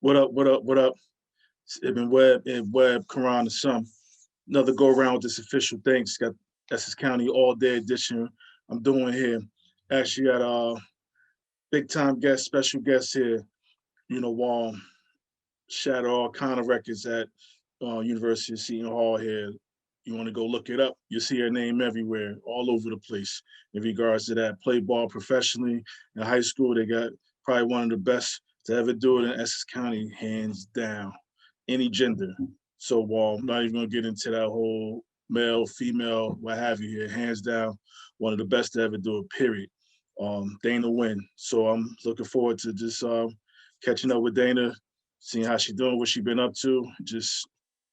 What up? What up? What up? It's Ibn Webb and Webb, Quran the Sum. Another go around with this official thanks. Got Essex County all day edition. I'm doing here. Actually got a big time guest, special guest here. Shatter all kind of records at University of Seton Hall here. You want to go look it up, you'll see her name everywhere, all over the place in regards to that. Play ball professionally in high school. They got probably one of the best to ever do it in Essex County, hands down, any gender. So I'm not even going to get into that whole male, female, what have you here. Hands down, one of the best to ever do it, period. Dana Wynne. So I'm looking forward to just catching up with Dana, seeing how she's doing, what she's been up to, just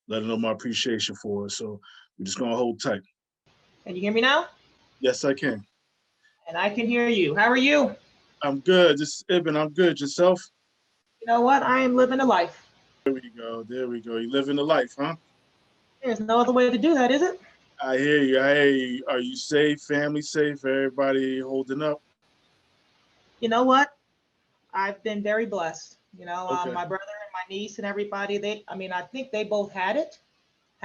let her know my appreciation for her. So we're just gonna hold tight. Can you hear me now? Yes, I can. And I can hear you. How are you? I'm good. This is Ibn. I'm good. Yourself? You know what? I am living a life. There we go. There we go. You living the life, huh? There's no other way to do that, is it? I hear you. I hear you. Are you safe? Family safe? Everybody holding up? You know what? I've been very blessed. Okay. My brother and my niece and everybody, I think they both had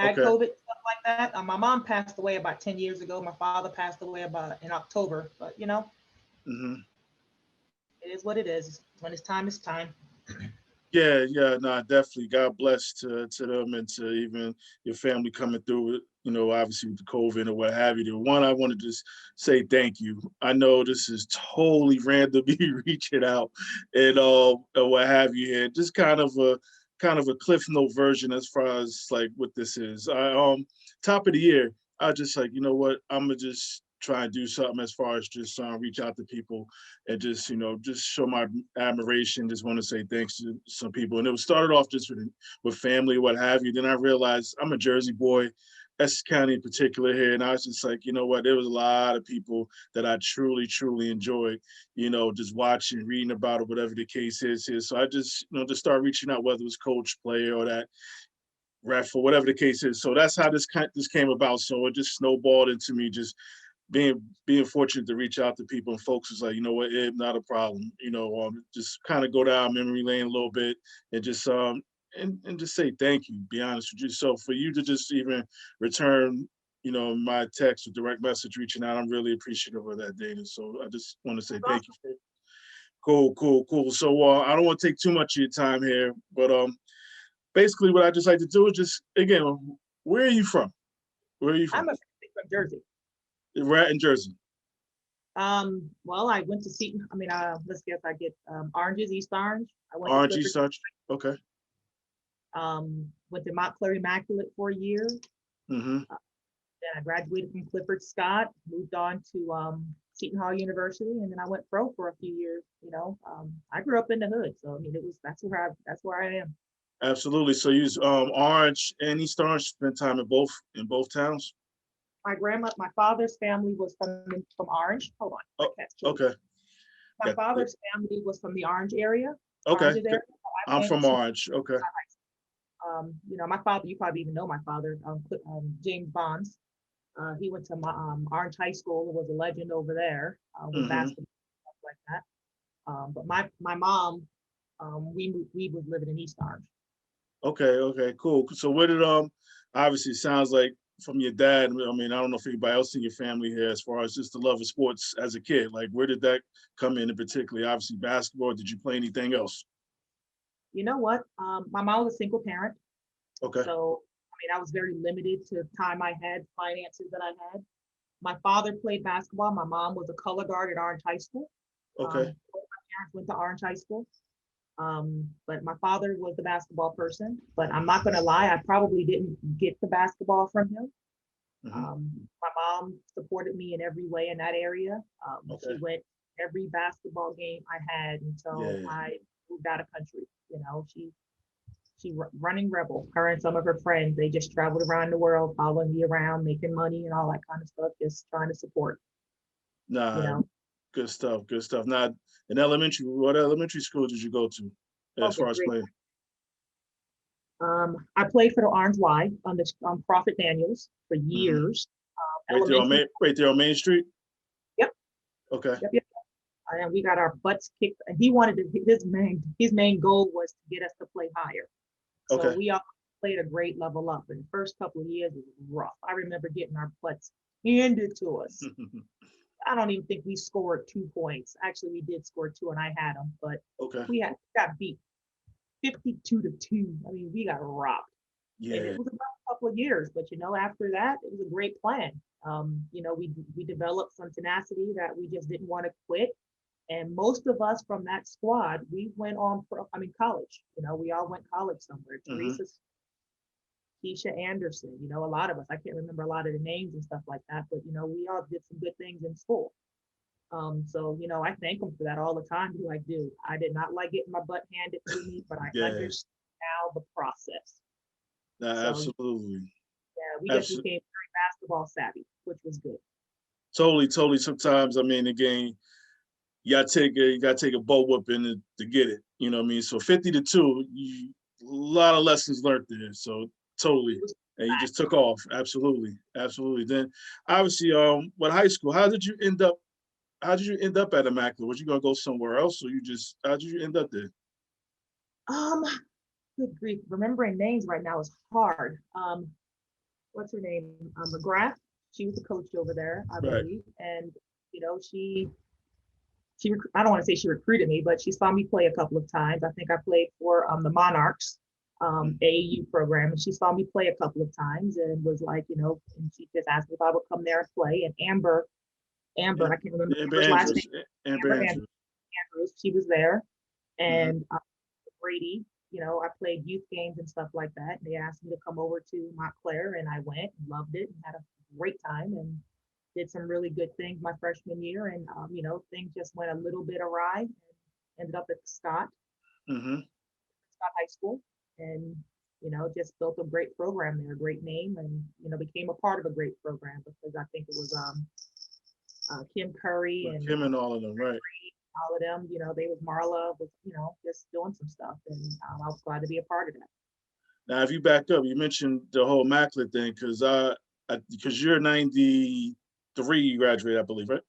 Okay. COVID, stuff like that. My mom passed away about 10 years ago. My father passed away about in October, but Mm-hmm. it is what it is. When it's time, it's time. Yeah, no, definitely. God bless to them and to even your family coming through it, obviously with the COVID or what have you. The one I wanted to just say thank you. I know this is totally random, me reaching out and what have you here. Just kind of a Cliff Note version as far as like what this is. Top of the year, I just like, you know what, I'm gonna just try and do something as far as just reach out to people and just just show my admiration. Just want to say thanks to some people. And it was started off just with family, what have you. Then I realized I'm a Jersey boy, Essex County in particular here, and I was just like, you know what, there was a lot of people that I truly enjoyed, just watching, reading about it, whatever the case is here. So I just just start reaching out, whether it was coach, player, or that ref, or whatever the case is. So that's how this came about. So it just snowballed into me just being fortunate to reach out to people, and folks was like, you know what, not a problem. Just kind of go down memory lane a little bit and just and just say thank you. Be honest with you. So for you to just even return, my text or direct message reaching out, I'm really appreciative of that, Dana. So I just want to say thank you. Cool. So I don't want to take too much of your time here, but basically what I just like to do is just again, where are you from? Where are you from? I'm from Jersey. We're in Jersey. Well, I went to Seton. Let's guess I get Oranges, East Orange. I went Orange, to East Orange. Okay. Went to Montclair Immaculate for a year. Mm-hmm. Then I graduated from Clifford Scott, moved on to Seton Hall University, and then I went pro for a few years. I grew up in the hood, so that's where I am. Absolutely. So you use Orange and East Orange, spent time in both towns? My father's family was from Orange. Hold on. Okay. My father's family was from the Orange area. Okay. Orange area. I'm from Orange. Okay. My father, you probably even know my father, James Bonds. He went to Orange High School. It was a legend over there with basketball stuff like that. But my mom, we was living in East Orange. Okay, cool. So where did obviously it sounds like from your dad, I don't know if anybody else in your family here, as far as just the love of sports as a kid, like where did that come in particularly? Obviously basketball. Did you play anything else? You know what? My mom was a single parent. Okay. So, I was very limited to time I had, finances that I had. My father played basketball. My mom was a color guard at Orange High School. Okay. Both my parents went to Orange High School. But my father was the basketball person. But I'm not going to lie, I probably didn't get the basketball from him. My mom supported me in every way in that area. She went every basketball game I had until I moved out of country. She running rebel. Her and some of her friends, they just traveled around the world, following me around, making money and all that kind of stuff, just trying to support. Good stuff. Now, what elementary school did you go to as far as playing? I played for the Orange Y on the Prophet Daniels for years. Right there on Main Street? Yep. Okay. Yep. and we got our butts kicked. And he wanted to, his main goal was to get us to play higher. So Okay. we all played a grade level up. And the first couple of years was rough. I remember getting our butts handed to us. I don't even think we scored 2 points. Actually, we did score two, and I had them, but Okay. we got beat 52-2. I mean, we got robbed. And Yeah. it was about a couple of years, but after that, it was a great plan. We developed some tenacity that we just didn't want to quit. And most of us from that squad, we went on for, college. We all went college somewhere. Hmm. Teresa, Keisha Anderson, a lot of us. I can't remember a lot of the names and stuff like that, but we all did some good things in school. So I thank them for that all the time. Be like, dude, I did not like getting my butt handed to me, but I Yeah. understand now the process. Nah, So absolutely. yeah, we just Absolutely. became very basketball savvy, which was good. Totally. Totally. Sometimes, I mean, again, you gotta take a butt whooping to get it. You know what I mean? So 50-2, a lot of lessons learned there. So It totally. was And you back. just took off. Absolutely. Absolutely. Then obviously, what high school, how did you end up at Immaculate? Was you gonna go somewhere else or how did you end up there? Um, Good grief, remembering names right now is hard. What's her name? McGrath. She was the coach over there, I Right. believe, and I don't want to say she recruited me, but she saw me play a couple of times. I think I played for the Monarchs AAU program, and she saw me play a couple of times and was like, and she just asked me if I would come there and play. And Amber, And I can't remember Amber Amber's last name. Andrews. Amber Amber Andrews. Andrews, she was there, Hmm. and Brady. I played youth games and stuff like that. And they asked me to come over to Montclair, and I went and loved it and had a great time and did some really good things my freshman year. And things just went a little bit awry and ended up at Hmm. Scott High School, and just built a great program there, a great name, and became a part of a great program because I think it was Kim Curry With and Kim and all of them, right? all of them. They was Marla was just doing some stuff, and I was glad to be a part of that. Now, if you back up, you mentioned the whole Immaculate thing, because you're 93, you graduated, I believe, right?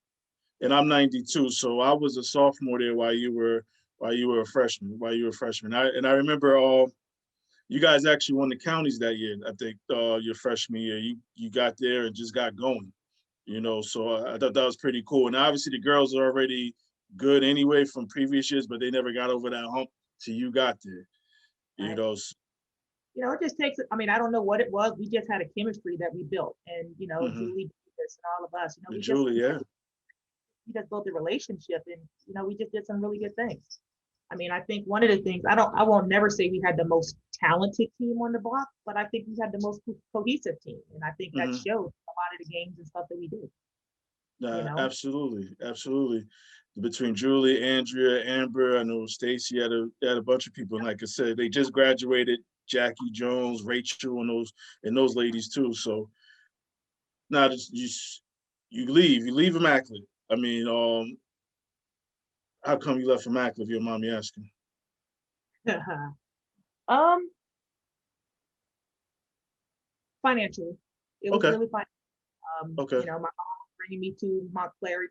And I'm 92, so I was a sophomore there while you were a freshman, and I remember you guys actually won the counties that year. I think your freshman year, you got there and just got going. So I thought that was pretty cool. And obviously the girls are already good anyway from previous years, but they never got over that hump till you got there. You Right. know, It just takes. I mean, I don't know what it was. We just had a chemistry that we built, and hmm Julie Davis and all of us. and Julie, yeah. We just built a relationship, and we just did some really good things. I mean, I think one of the things I won't never say we had the most talented team on the block, but I think we had the most cohesive team, and I think that Hmm. showed a lot of the games and stuff that we did. You know, Absolutely, absolutely. Between Julie, Andrea, Amber, I know Stacy had a bunch of people, and like I said, they just graduated. Jackie Jones, Rachel, and those ladies too. So now you leave Immaculate. I mean, how come you left Immaculate? If you don't mind me asking. um, financially, it was Okay, really fun. okay, My mom bringing me to Montclair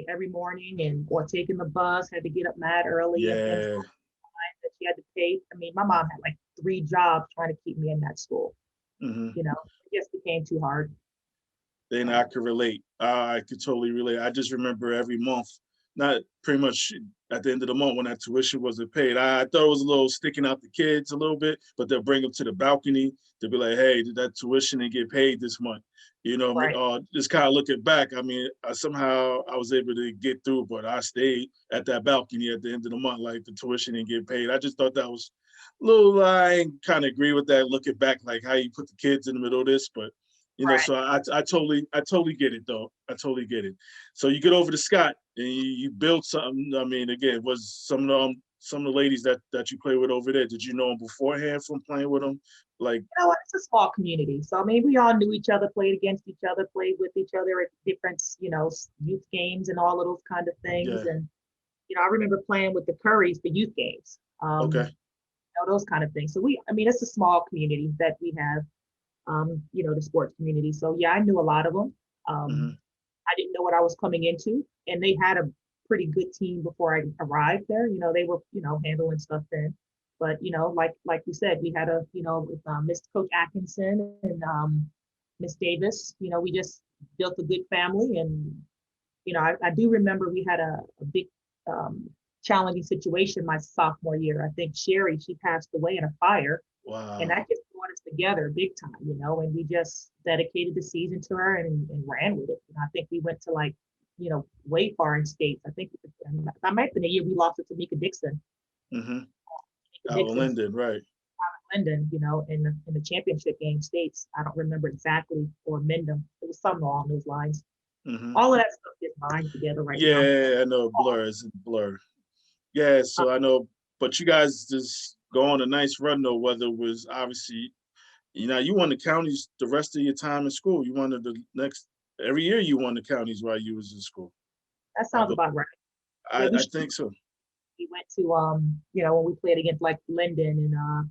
every morning and or taking the bus, had to get up mad early and then yeah. that she had to pay. I mean, my mom had like 3 jobs trying to keep me in that school. Hmm. It just became too hard. Then I Um, could relate. I could totally relate. I just remember every month, not pretty much at the end of the month when that tuition wasn't paid. I thought it was a little sticking out the kids a little bit, but they'll bring them to the balcony to be like, "Hey, did that tuition didn't get paid this month?" right. Just kind of looking back. I mean, somehow I was able to get through, but I stayed at that balcony at the end of the month, like the tuition didn't get paid. I just thought that was a little. I kind of agree with that. Looking back, like how you put the kids in the middle of this, but so Right. I totally get it though. I totally get it. So you get over to Scott and you build something. I mean, again, was some of the ladies that you play with over there. Did you know them beforehand from playing with them? Like, What? It's a small community. So, I mean, we all knew each other, played against each other, played with each other at different, youth games and all of those kind of things. yeah, And, I remember playing with the Currys for youth games, okay, those kind of things. So I mean, it's a small community that we have, the sports community. So yeah, I knew a lot of them. Um, hmm I didn't know what I was coming into, and they had a pretty good team before I arrived there. You know, they were, you know, handling stuff then. But, you know, like you said, we had a, you know, with Miss Coach Atkinson and Miss Davis, you know, we just built a good family. And, you know, I do remember we had a big um, challenging situation my sophomore year. I think Sherry, she passed away in a fire. And Wow. that just brought us together big time, you know, and we just dedicated the season to her and ran with it. And I think we went to like, you know, way far in states. I think that might have been the year we lost to Tamika Dixon. Mm-hmm. Tamika Out of Dixon, Linden, right. Linden, you know, in the championship game states. I don't remember exactly, or Mendham. It was something along those lines. Mm-hmm. All of that stuff gets mined together right now. Yeah, I know, blur, it's a blur. Yeah, Uh, so I know, but you guys just go on a nice run though, whether it was obviously, you know, you won the counties the rest of your time in school. You won the next, every year you won the counties while you was in school. that I, sounds about right. Yeah, I think so. we went to you know, when we played against like Linden and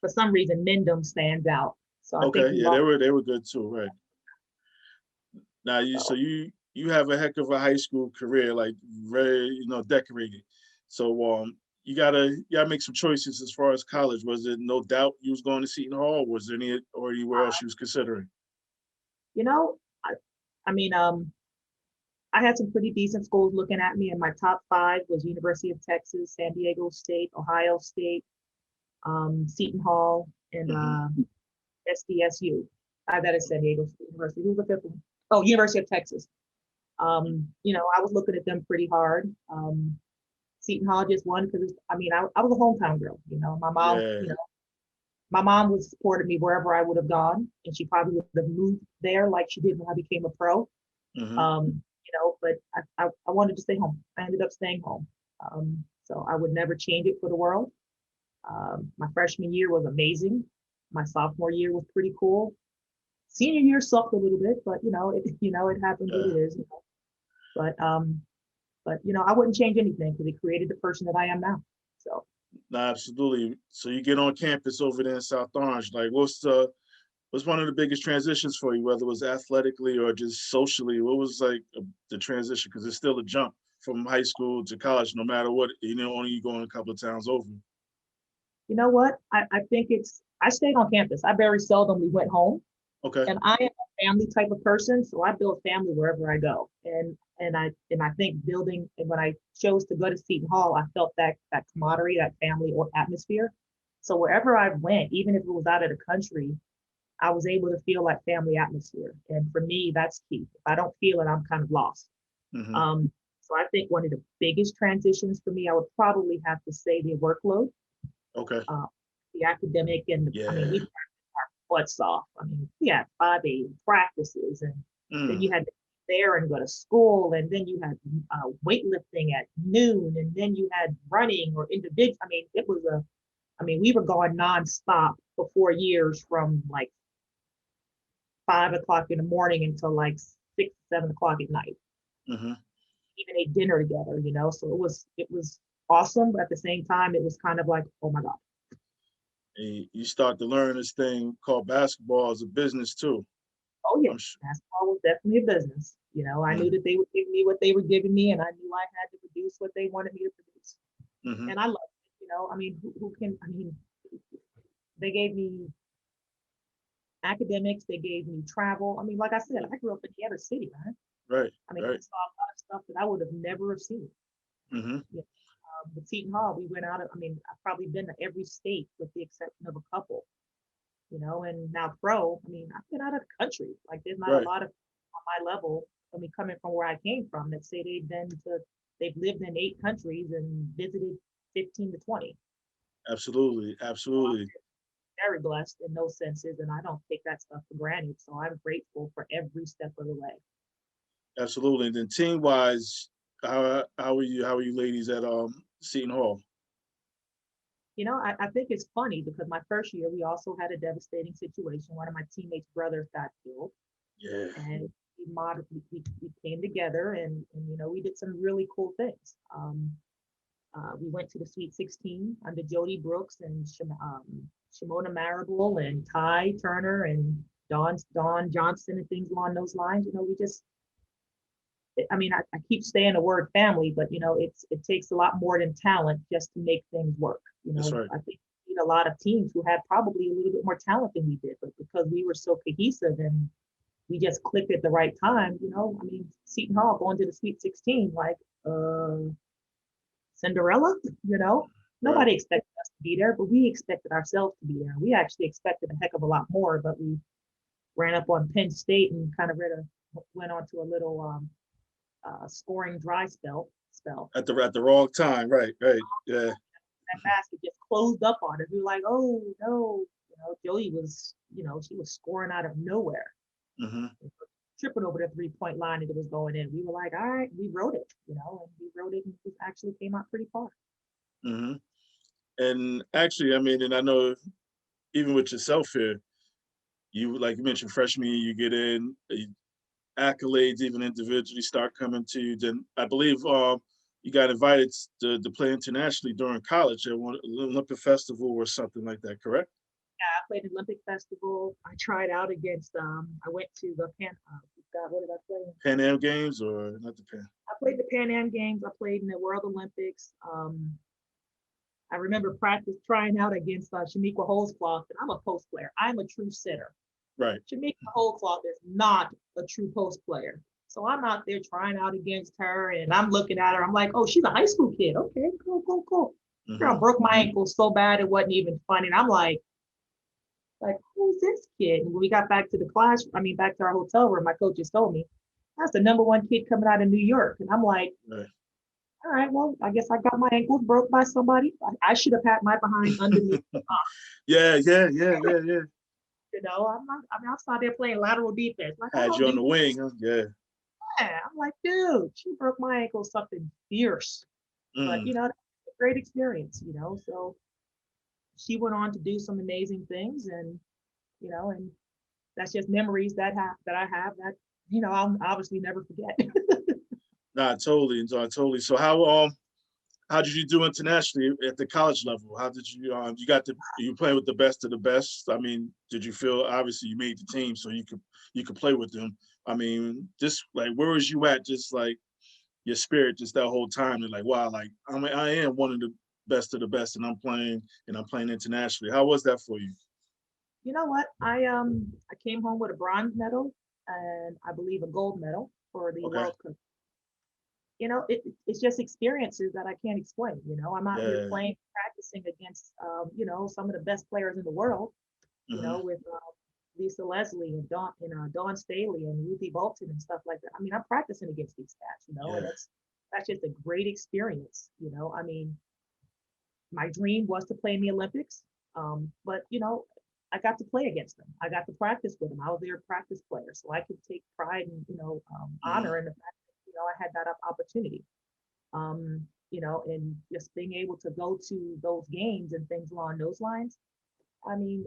for some reason Mendham stands out. So I think Okay, we yeah, lost. they were good too, right. Now So you have a heck of a high school career, like very, you know, decorated. So you gotta make some choices as far as college. Was it no doubt you was going to Seton Hall? Was there any or anywhere else you was considering? you know, I mean, I had some pretty decent schools looking at me, and my top five was University of Texas, San Diego State, Ohio State, Seton Hall, and Hmm. SDSU. That is San Diego State University. Who's the fifth one? Oh, University of Texas. You know, I was looking at them pretty hard. Seton Hall just won because I mean, I was a hometown girl. You know, my mom, Yeah. you know, my mom would support me wherever I would have gone, and she probably would have moved there like she did when I became a pro. Hmm. You know, but I wanted to stay home. I ended up staying home. So I would never change it for the world. My freshman year was amazing. My sophomore year was pretty cool. Senior year sucked a little bit, but you know, it happens what Yeah. it is. You know? But you know, I wouldn't change anything because it created the person that I am now. So Nah, absolutely. So you get on campus over there in South Orange. Like, what's one of the biggest transitions for you, whether it was athletically or just socially? What was like the transition? Because it's still a jump from high school to college, no matter what. You know, only you going a couple of towns over. you know what? I think I stayed on campus. I very seldomly went home. Okay. And I am a family type of person, so I build family wherever I go. And I think building, and when I chose to go to Seton Hall, I felt that camaraderie, that family or atmosphere. So wherever I went, even if it was out of the country, I was able to feel like family atmosphere. And for me, that's key. If I don't feel it, I'm kind of lost. Hmm. So I think one of the biggest transitions for me, I would probably have to say the workload, Okay. uh, the academic, and I mean, we Yeah. butts off. I mean, we had 5 days practices, and then Mm. you had to be there and go to school, and then you had weightlifting at noon, and then you had running or individual. I mean, I mean, we were going nonstop for 4 years from like 5 o'clock in the morning until like 6, 7 o'clock at night. Hmm. Even ate dinner together, you know. So it was awesome, but at the same time, it was kind of like, oh my god. And you start to learn this thing called basketball as a business too. Oh yeah, I'm sure. basketball was definitely a business. You know, I knew Mm-hmm. that they would give me what they were giving me, and I knew I had to produce what they wanted me to produce. Mm-hmm. And I loved it. You know, I mean, who can? I mean, they gave me academics, they gave me travel. I mean, like I said, I grew up in the other city, right? Right. I mean, I Right. saw a lot of stuff that I would have never have seen. Mm-hmm. Yeah. With Seton Hall, we went out of, I mean, I've probably been to every state with the exception of a couple, you know, and now pro, I mean, I've been out of the country. Like there's not a Right. lot of on my level, I mean, coming from where I came from that say they've lived in 8 countries and visited 15 to 20. Absolutely. So I'm Absolutely. very blessed in those senses, and I don't take that stuff for granted. So I'm grateful for every step of the way. Absolutely. And then team wise, how are you ladies at Seton Hall? You know, I think it's funny because my first year, we also had a devastating situation. One of my teammates' brothers got killed, Yeah. and we came together and, you know, we did some really cool things. We went to the Sweet 16 under Jody Brooks and Shimona Marable and Ty Turner and Dawn Johnson and things along those lines. You know, we just I mean, I keep saying the word family, but it takes a lot more than talent just to make things work. That's right. I think we need a lot of teams who had probably a little bit more talent than we did, but because we were so cohesive and we just clicked at the right time, I mean, Seton Hall going to the Sweet 16, like Cinderella, Right. nobody expected us to be there, but we expected ourselves to be there. We actually expected a heck of a lot more, but we ran up on Penn State and kind of went on to a little scoring dry spell. At the wrong time. Right. Right. Yeah. That basket just closed up on us. We were like, oh no, Joey was, she was scoring out of nowhere, Mm-hmm. tripping over the 3-point line and it was going in. We were like, all right, we wrote it, and we wrote it and it actually came out pretty far. Mm-hmm. And actually, I mean, and I know even with yourself here, you like you mentioned freshman year, you get in, accolades even individually start coming to you. Then I believe you got invited to play internationally during college at one Olympic festival or something like that, correct? Yeah, I played Olympic Festival. I tried out against I went to the God, what did I play? Pan Am Games or not the Pan? I played the Pan Am Games. I played in the World Olympics. I remember trying out against Shaniqua Holzcloth, and I'm a post player. I'm a true sitter. Right. Shaniqua Holzcloth is not a true post player. So I'm out there trying out against her, and I'm looking at her. I'm like, oh, she's a high school kid. Okay, cool. Mm-hmm. Girl broke my ankle so bad it wasn't even funny. And I'm like, who's this kid? And when we got back to back to our hotel room, my coach just told me, that's the number one kid coming out of New York. And I'm like, right. All right, well, I guess I got my ankles broke by somebody. I should have had my behind underneath. Yeah. I'm outside there playing lateral defense. Like, had you on the wing, huh? Yeah. Yeah, I'm like, dude, she broke my ankle, something fierce. But it's a great experience, So she went on to do some amazing things, and and that's just memories that I have that I'll obviously never forget. Nah, totally. So how did you do internationally at the college level? How did you you playing with the best of the best? I mean, did you feel obviously you made the team so you could play with them? I mean, just like where was you at? Just like your spirit, just that whole time, and like wow, like I am one of the best, and I'm playing internationally. How was that for you? You know what? I came home with a bronze medal and I believe a gold medal for the Okay. World Cup. It's just experiences that I can't explain. I'm out here practicing against, some of the best players in the world, with Lisa Leslie and Dawn Staley and Ruthie Bolton and stuff like that. I mean, I'm practicing against these cats, and that's just a great experience. I mean, my dream was to play in the Olympics, but I got to play against them. I got to practice with them. I was their practice player, so I could take pride and honor in the fact that I had that opportunity. And just being able to go to those games and things along those lines. I mean,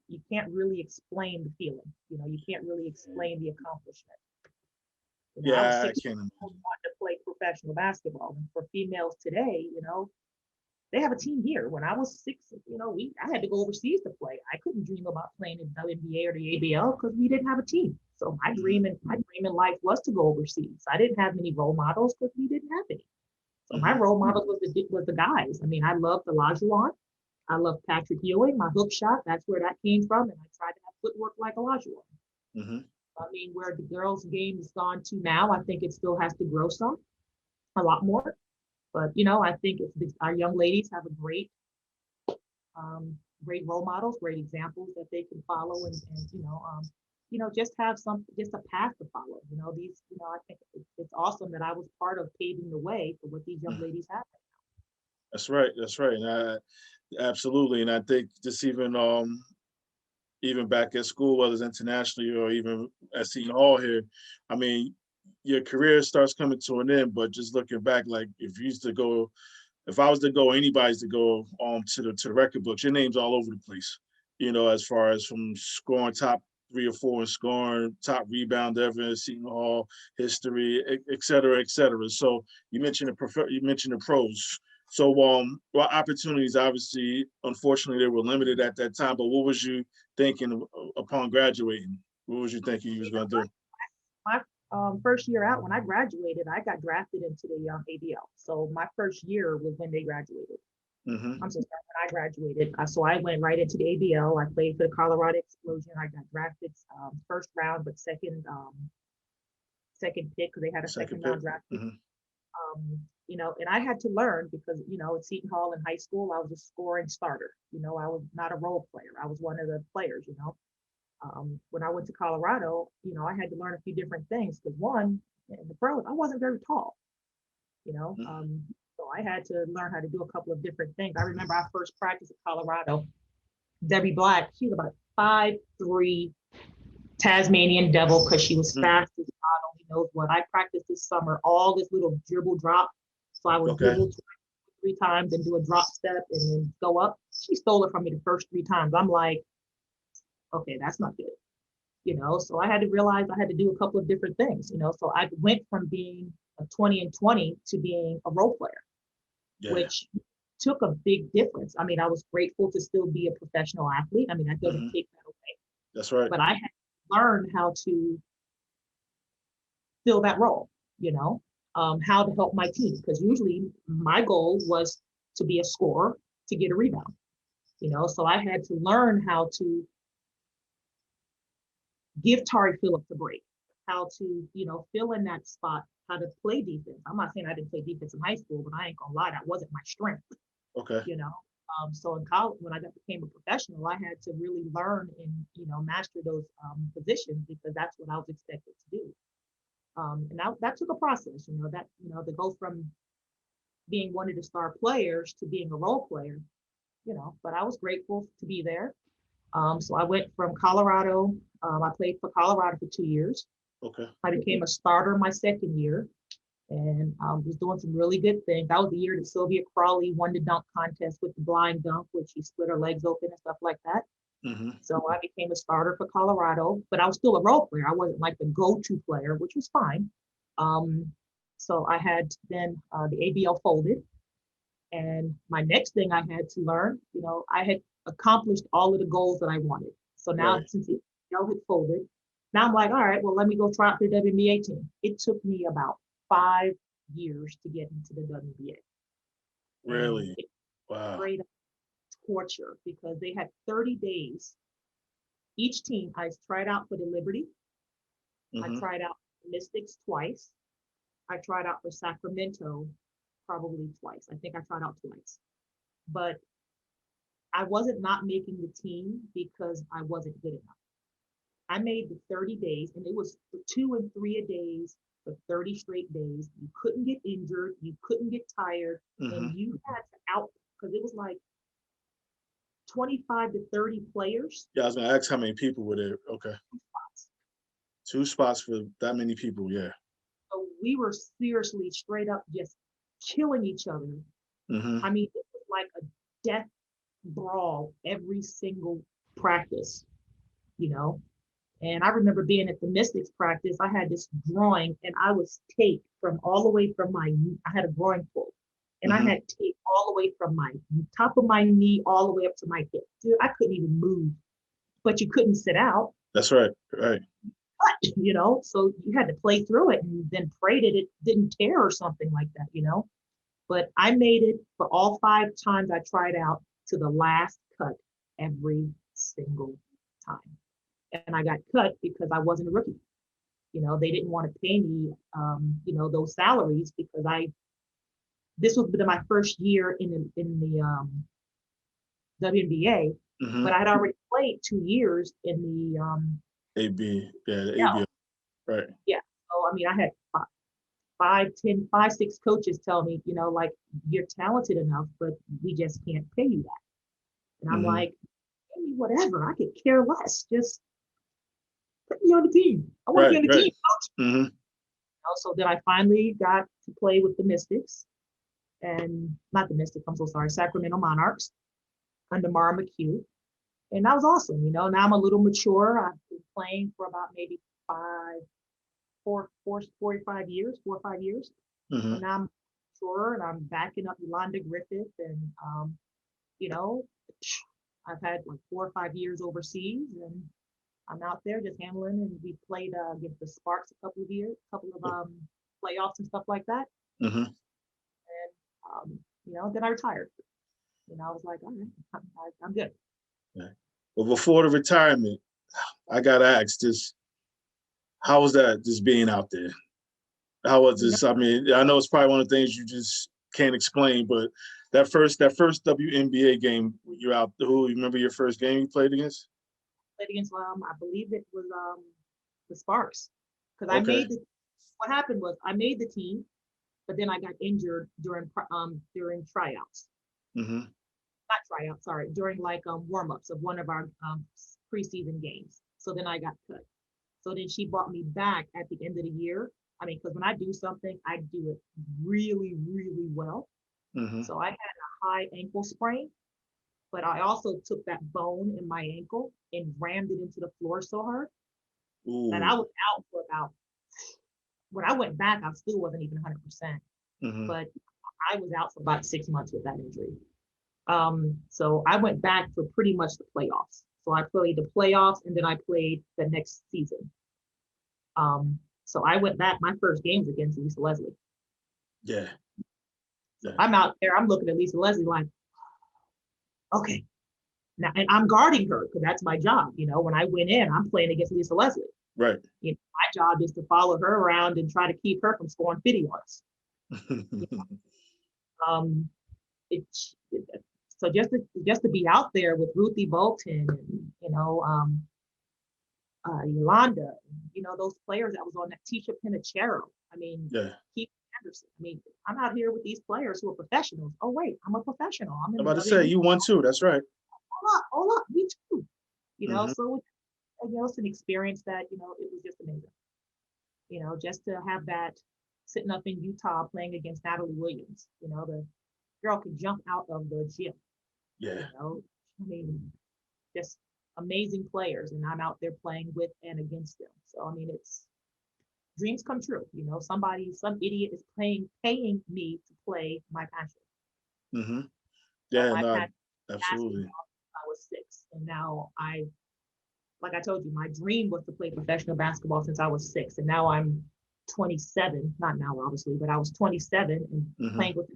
you can't really explain the feeling. You can't really explain the accomplishment. I was Yeah, I 16 can't. wanting to play professional basketball. And for females today, they have a team here. When I was 6, I had to go overseas to play. I couldn't dream about playing in the WNBA or the ABL because we didn't have a team. So my dream in life was to go overseas. I didn't have many role models because we didn't have any. So my role model was the guys. I mean, I loved Olajuwon. I loved Patrick Ewing. My hook shot, that's where that came from. And I tried to have footwork like Olajuwon. Mm-hmm. I mean, where the girls' game has gone to now, I think it still has to grow a lot more. But I think our young ladies have a great role models, great examples that they can follow, and just have just a path to follow. I think it's awesome that I was part of paving the way for what these young ladies have. That's right. And absolutely, and I think just even back at school, whether it's internationally or even at Seton Hall here, I mean, your career starts coming to an end. But just looking back, like if I was to go, anybody's to go to the record books, your name's all over the place. As far as from scoring top 3 or 4 and scoring top rebound ever in Seton Hall history, et cetera, et cetera. So you mentioned the pros. So well, opportunities obviously, unfortunately, they were limited at that time. But what was you thinking upon graduating? What was you thinking you was going to do? First year out, when I graduated, I got drafted into the ABL. So my first year was when they graduated. Mm-hmm. I'm so sorry, when I graduated. So I went right into the ABL. I played for the Colorado Explosion. I got drafted first round, but second pick because they had a Second second pick. round draft pick. Mm-hmm. And I had to learn because, at Seton Hall in high school, I was a scoring starter. I was not a role player. I was one of the players. When I went to Colorado, I had to learn a few different things because one, in the pros, I wasn't very tall, you know. Mm-hmm. Um, so I had to learn how to do a couple of different things. I remember I first practiced at Colorado. Debbie Black, she was about 5'3" Tasmanian devil because she was Mm-hmm. fast as God only knows what. I practiced this summer, all this little dribble drop. So I would Okay. dribble 3 times and do a drop step and then go up. She stole it from me the first 3 times. I'm like, okay, that's not good. So I had to realize I had to do a couple of different things. So I went from being a 20 and 20 to being a role player, Yeah. which took a big difference. I mean, I was grateful to still be a professional athlete. I mean, that doesn't Mm-hmm. take that away, That's right. but I had to learn how to fill that role, how to help my team. Because usually my goal was to be a scorer, to get a rebound. So I had to learn how to give Tari Phillips a break, how to, fill in that spot, how to play defense. I'm not saying I didn't play defense in high school, but I ain't gonna lie, that wasn't my strength, Okay. you know. So in college, when I became a professional, I had to really learn and, master those positions because that's what I was expected to do. And that took a process, to go from being one of the star players to being a role player. But I was grateful to be there. So I went from Colorado. I played for Colorado for 2 years. Okay. I became a starter my second year and was doing some really good things. That was the year that Sylvia Crawley won the dunk contest with the blind dunk, which she split her legs open and stuff like that. Mm-hmm. So I became a starter for Colorado, but I was still a role player. I wasn't like the go-to player, which was fine. So I had then the ABL folded. And my next thing I had to learn, I had accomplished all of the goals that I wanted. So now Right. since the ABL had folded, now I'm like, all right, well, let me go try out for the WNBA team. It took me about 5 years to get into the WNBA. And Really? it was Wow. straight up torture because they had 30 days. Each team, I tried out for the Liberty. I Mm-hmm. tried out for the Mystics twice. I tried out for Sacramento probably twice. I think I tried out twice. But I wasn't not making the team because I wasn't good enough. I made the 30 days and it was for 2 and 3 a days for 30 straight days. You couldn't get injured, you couldn't get tired, Mm-hmm. and you had to out because it was like 25 to 30 players. Yeah, I was gonna ask how many people were there. Okay. Spots. 2 spots for that many people. Yeah. So we were seriously straight up just killing each other. Mm-hmm. I mean, it was like a death brawl every single practice. And I remember being at the Mystics practice, I had this groin and I was taped from all the way from my knee. I had a groin pull and I Mm-hmm. had tape all the way from my top of my knee all the way up to my hip. Dude, I couldn't even move, but you couldn't sit out, That's right. Right. so you had to play through it and then pray that it didn't tear or something like that. But I made it for all 5 times I tried out to the last cut every single time. And I got cut because I wasn't a rookie. They didn't want to pay me, those salaries because this was my first year in the WNBA, Mm-hmm. but I had already played 2 years in the AB. Yeah, the yeah, ABL. Right. yeah. So I mean, I had 6 coaches tell me, like you're talented enough, but we just can't pay you that. And I'm Mm-hmm. like, pay me whatever. I could care less. Just put me on the team. I want to be Right. on the Right. team. Mm-hmm. So then I finally got to play with the Mystics and not the Mystics, I'm so sorry, Sacramento Monarchs under Mara McHugh. And that was awesome. Now I'm a little mature. I've been playing for about maybe 4 or 5 years, 4 or 5 years. Mm-hmm. And now I'm mature and I'm backing up Yolanda Griffith. And, you know, I've had like 4 or 5 years overseas and I'm out there just handling, and we played against the Sparks a couple of playoffs and stuff like that. Mm-hmm. And then I retired. I was like, all right, I'm good. Yeah. Well, before the retirement, I gotta ask this: how was that just being out there? How was this? I mean, I know it's probably one of the things you just can't explain, but that first WNBA game, you're out. Who remember your first game you played against? Played against I believe it was the Sparks, because Okay. what happened was I made the team, but then I got injured during tryouts. Mm-hmm. Not tryouts, sorry, during like warm-ups of one of our preseason games. So then I got cut. So then she brought me back at the end of the year. I mean, because when I do something, I do it really, really well. Mm-hmm. So I had a high ankle sprain, but I also took that bone in my ankle and rammed it into the floor so hard that I Ooh. was out for about, when I went back, I still wasn't even 100%, Mm-hmm. but I was out for about 6 months with that injury. So I went back for pretty much the playoffs. So I played the playoffs and then I played the next season. So I went back, my first games against Lisa Leslie. Yeah. Yeah. I'm out there, I'm looking at Lisa Leslie like, okay. Now, and I'm guarding her because that's my job. When I went in, I'm playing against Lisa Leslie. Right. My job is to follow her around and try to keep her from scoring 50 ones. Um, it, so just to be out there with Ruthie Bolton and Yolanda, those players that was on that, Tisha Pinachero. I mean, Yeah. Keith Anderson. I mean, I'm out here with these players who are professionals. Oh wait, I'm a professional. I'm in I'm the about to say you won too. That's right. Hold up, me too. Mm-hmm. So it's an experience that it was just amazing. Just to have that sitting up in Utah playing against Natalie Williams. The girl could jump out of the gym. Yeah. I mean, just amazing players, and I'm out there playing with and against them. So I mean, it's dreams come true. Some idiot is paying me to play my passion. Mm-hmm. Yeah. My No. passion Absolutely. basketball since I was 6, and now like I told you, my dream was to play professional basketball since I was 6, and now I'm 27. Not now, obviously, but I was 27 and Mm-hmm. playing with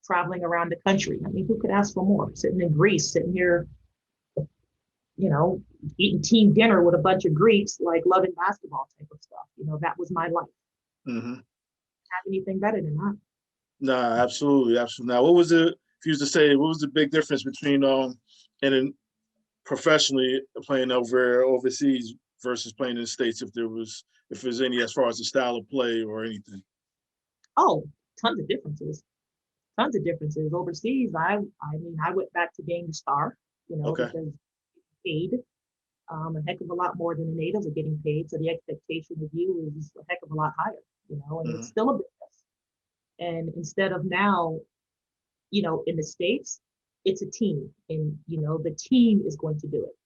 traveling around the country. I mean, who could ask for more? Sitting in Greece, sitting here, eating team dinner with a bunch of Greeks, like loving basketball type of stuff. That was my life. Mm-hmm. Have anything better than that? Nah, absolutely, absolutely. Now, what was it? If you was to say, what was the big difference between and then professionally playing overseas versus playing in the States? If there's any as far as the style of play or anything. Oh, tons of differences. Tons of differences. Overseas, I mean, I went back to being the star, Okay. because paid a heck of a lot more than the natives are getting paid. So the expectation of you is a heck of a lot higher, and Mm-hmm. it's still a business. And instead of now, in the States, it's a team, and the team is going to do it.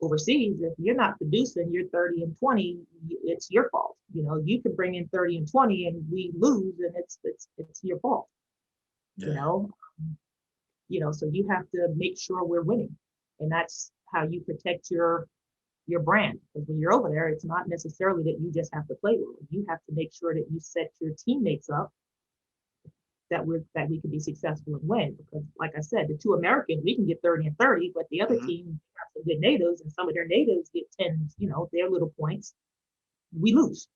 Overseas, if you're not producing, you're 30 and 20, it's your fault. You can bring in 30 and 20 and we lose, and it's your fault. you Yeah. know so you have to make sure we're winning, and that's how you protect your brand. Because when you're over there, it's not necessarily that you just have to play well. You have to make sure that you set your teammates up that we can be successful and win. Because like I said, the two Americans, we can get 30 and 30, but the other Mm-hmm. team have some good natives, and some of their natives get 10, their little points. We lose.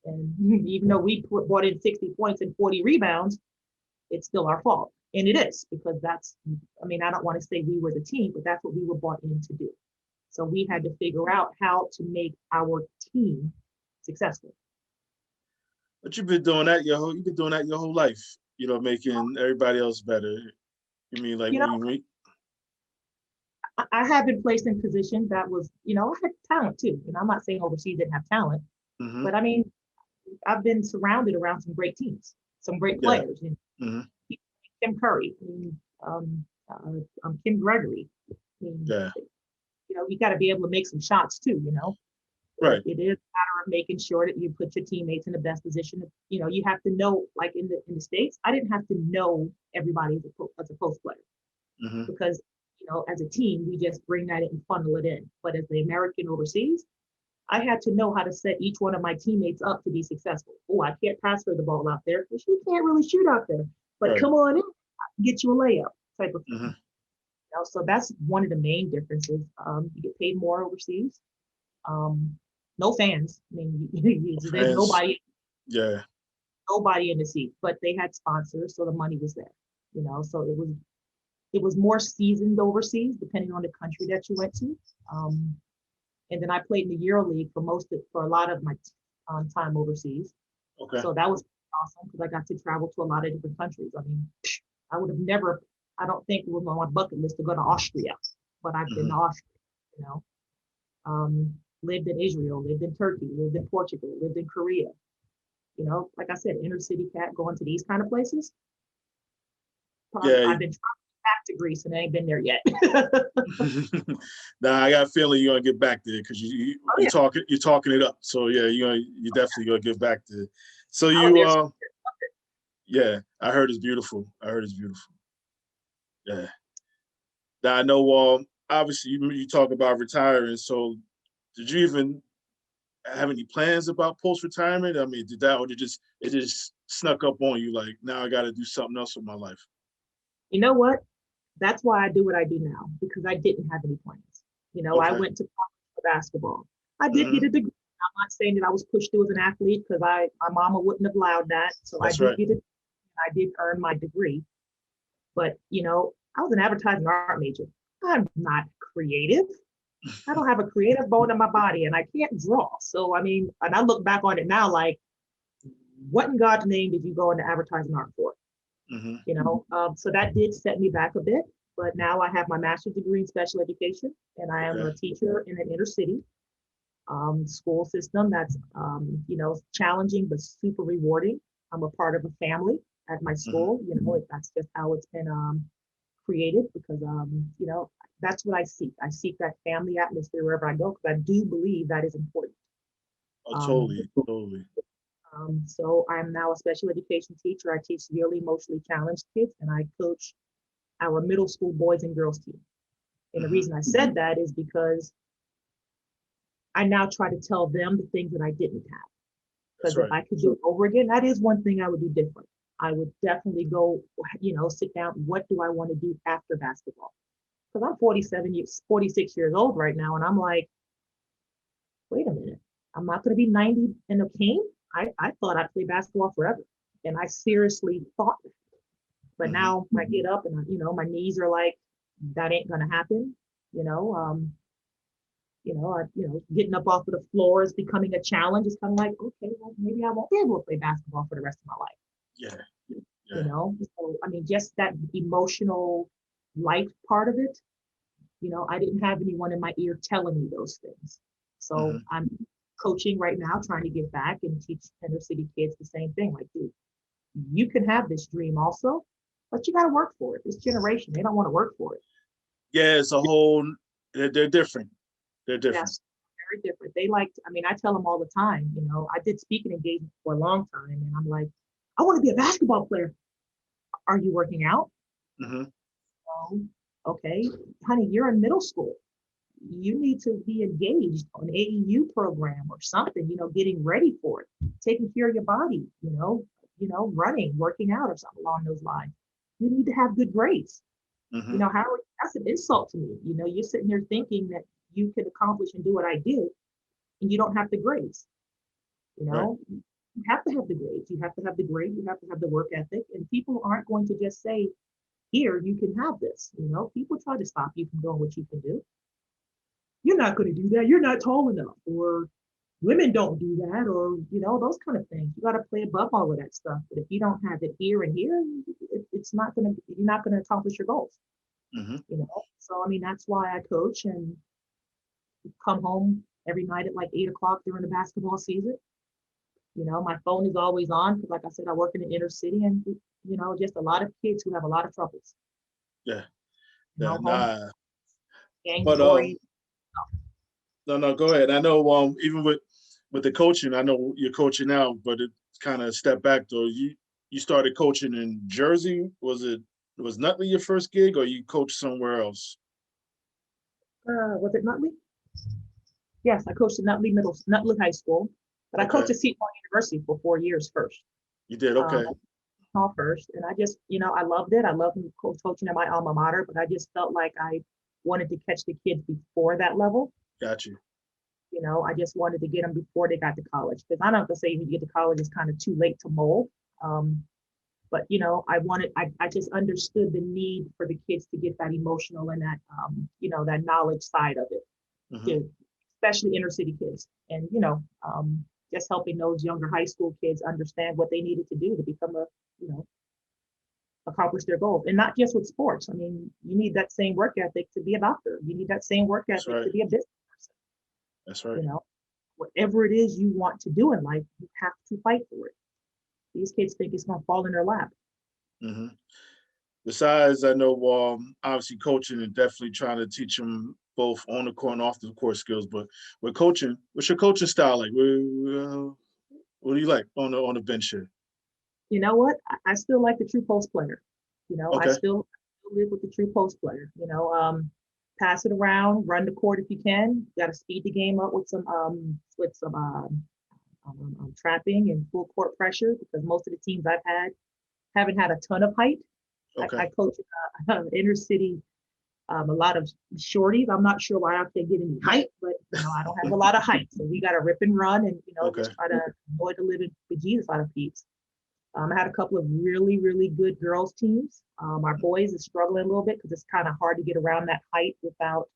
And even though we brought in 60 points and 40 rebounds, it's still our fault. And it is, because I don't want to say we were the team, but that's what we were brought in to do. So we had to figure out how to make our team successful. But you've been doing that your whole life. Making everybody else better. You mean like You know, when you I have been placed in positions that was, I had talent too. I'm not saying overseas didn't have talent, mm-hmm. but I mean, I've been surrounded around some great teams, some great Yeah. players. Mm-hmm. Kim Curry, Kim Gregory. Yeah. You got to be able to make some shots too. Right. It is a matter of making sure that you put your teammates in the best position. You have to know, like in the States, I didn't have to know everybody as a post player, Mm-hmm. because as a team, we just bring that in and funnel it in. But as the American overseas, I had to know how to set each one of my teammates up to be successful. Oh, I can't pass her the ball out there because she can't really shoot out there. But Right. come on in, I can get you a layup type of thing. Mm-hmm. So that's one of the main differences. You get paid more overseas. No fans. I mean, there's Fans. Yeah. nobody in the seat, but they had sponsors, so the money was there. So it was more seasoned overseas, depending on the country that you went to. And then I played in the EuroLeague for a lot of my time overseas. Okay. So that was awesome because I got to travel to a lot of different countries. I mean, I would have never, I don't think it was on my bucket list to go to Austria, but I've been to Austria, you know. Lived in Israel, lived in Turkey, lived in Portugal, lived in Korea. Like I said, inner city cat going to these kind of places. Yeah. I've been trying back to Greece and I ain't been there yet. Nah, I got a feeling you're gonna get back there because you're talking it up. So yeah, you're definitely gonna get back there. So yeah, I heard it's beautiful. Yeah. Now I know obviously you talk about retiring. So did you even have any plans about post-retirement? I mean, or it just snuck up on you like, now I gotta do something else with my life? You know what? That's why I do what I do now, because I didn't have any plans. I Okay. went to college for basketball. I did get a degree. I'm not saying that I was pushed through as an athlete because my mama wouldn't have allowed that. So I That's did right. get it. I did earn my degree. But, I was an advertising art major. I'm not creative. I don't have a creative bone in my body and I can't draw. So, I mean, and I look back on it now like, what in God's name did you go into advertising art for? So that did set me back a bit. But now I have my master's degree in special education, and I am a teacher in an inner city school system that's challenging but super rewarding. I'm a part of a family at my school. That's just how it's been created because that's what I seek. I seek that family atmosphere wherever I go because I do believe that is important. Oh, totally. So I'm now a special education teacher. I teach severely emotionally challenged kids, and I coach our middle school boys and girls team. And the reason I said that is because I now try to tell them the things that I didn't have. Because if I could do it over again, that is one thing I would do different. I would definitely go, sit down. What do I want to do after basketball? Because I'm 46 years old right now, and I'm like, wait a minute, I'm not going to be 90 and a king. I thought I'd play basketball forever, and I seriously thought that. But now I get up and my knees are like, that ain't gonna happen. Getting up off of the floor is becoming a challenge. It's kind of like, okay, well, maybe I won't be able to play basketball for the rest of my life. Yeah. So I mean, just that emotional life part of it. I didn't have anyone in my ear telling me those things. So I'm coaching right now, trying to get back and teach inner city kids the same thing. Like, dude, you can have this dream also, but you got to work for it. This generation, they don't want to work for it. Yeah, they're different. They're different. Yes, very different. I tell them all the time, I did speaking engagements for a long time, and I'm like, I want to be a basketball player. Are you working out? No. Okay, honey, you're in middle school. You need to be engaged on an AEU program or something, getting ready for it, taking care of your body, running, working out or something along those lines. You need to have good grades. That's an insult to me. You're sitting there thinking that you could accomplish and do what I did, and you don't have the grades. You have to have the grades. You have to have the grade. You have to have the work ethic. And people aren't going to just say, here, you can have this. People try to stop you from doing what you can do. You're not going to do that. You're not tall enough, or women don't do that, or those kind of things. You got to play above all of that stuff. But if you don't have it here and here, it's not going to. You're not going to accomplish your goals. So I mean, that's why I coach and come home every night at like 8 o'clock during the basketball season. My phone is always on because, like I said, I work in the inner city, and just a lot of kids who have a lot of troubles. Yeah. Gang But stories. no, go ahead. I know even with the coaching, I know you're coaching now, but it kind of step back though. You started coaching in Jersey. Was Nutley your first gig, or you coached somewhere else? Was it Nutley? Yes, I coached at Nutley High School, but I Okay. coached at Seton University for 4 years first. You did, Um, okay. All first, and I just, I loved it. I loved coaching at my alma mater, but I just felt like I wanted to catch the kids before that level. Got you. I just wanted to get them before they got to college, because I don't have to say when you get to college, it's kind of too late to mold. But I just understood the need for the kids to get that emotional and that, that knowledge side of it, Hmm. to, especially inner city kids. And, just helping those younger high school kids understand what they needed to do to become accomplish their goals. And not just with sports. I mean, you need that same work ethic to be a doctor. You need that same work That's ethic right. to be a business person. That's right. You know, whatever it is you want to do in life, you have to fight for it. These kids think it's going to fall in their lap. Hmm. Besides, I know obviously coaching and definitely trying to teach them both on the court and off the court skills. But with coaching, what's your coaching style like? What do you like on the bench here? You know what? I still like the true post player. I Okay. still live with the true post player. Pass it around, run the court if you can. You got to speed the game up with some trapping and full court pressure, because most of the teams I've had haven't had a ton of height. Okay. I coach inner city, a lot of shorties. I'm not sure why I can't get any height, but I don't have a lot of height, so we got to rip and run and Okay. just try to avoid the living bejesus out of peeps. I had a couple of really, really good girls teams. Our boys is struggling a little bit because it's kind of hard to get around that height without.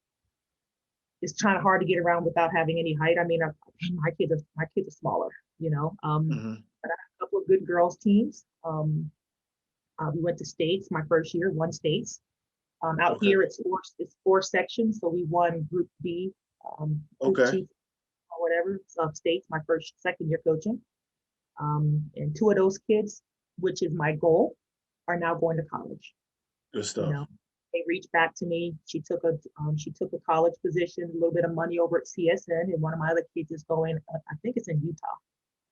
It's kind of hard to get around without having any height. I mean, my kids are smaller, Hmm. but I had a couple of good girls teams. We went to states my first year, won states. Out Okay. here, it's four sections, so we won Group B, Group Okay. Two, or whatever, of states my second year coaching. And two of those kids, which is my goal, are now going to college. Good You stuff. know, they reached back to me. She took a college position, a little bit of money over at CSN, and one of my other kids is going. I think it's in Utah,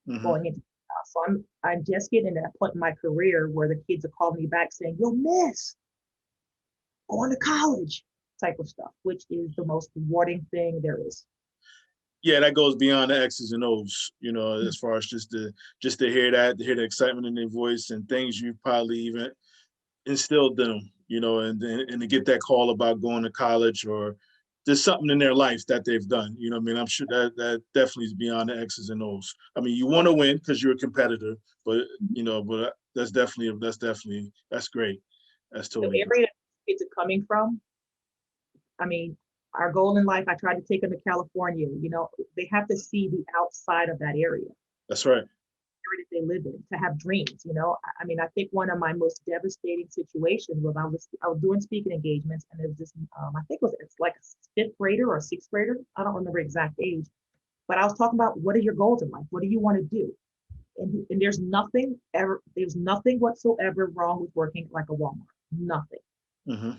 Hmm. going into Utah. So I'm just getting to that point in my career where the kids are calling me back saying, "Yo, miss, going to college," type of stuff, which is the most rewarding thing there is. Yeah, that goes beyond the X's and O's, as far as just to hear that, to hear the excitement in their voice and things you probably even instilled in them, and to get that call about going to college or there's something in their life that they've done. You know what I mean? I'm sure that definitely is beyond the X's and O's. I mean, you want to win because you're a competitor, but but that's great. That's The totally great. area that kids are coming from, I mean, our goal in life, I try to take them to California. They have to see the outside of that area That's right. that they live in, to have dreams. I mean, I think one of my most devastating situations was I was doing speaking engagements, and it was this I think it's like a fifth grader or a sixth grader. I don't remember exact age, but I was talking about, what are your goals in life? What do you want to do? And there's nothing whatsoever wrong with working like a Walmart. Nothing. Hmm.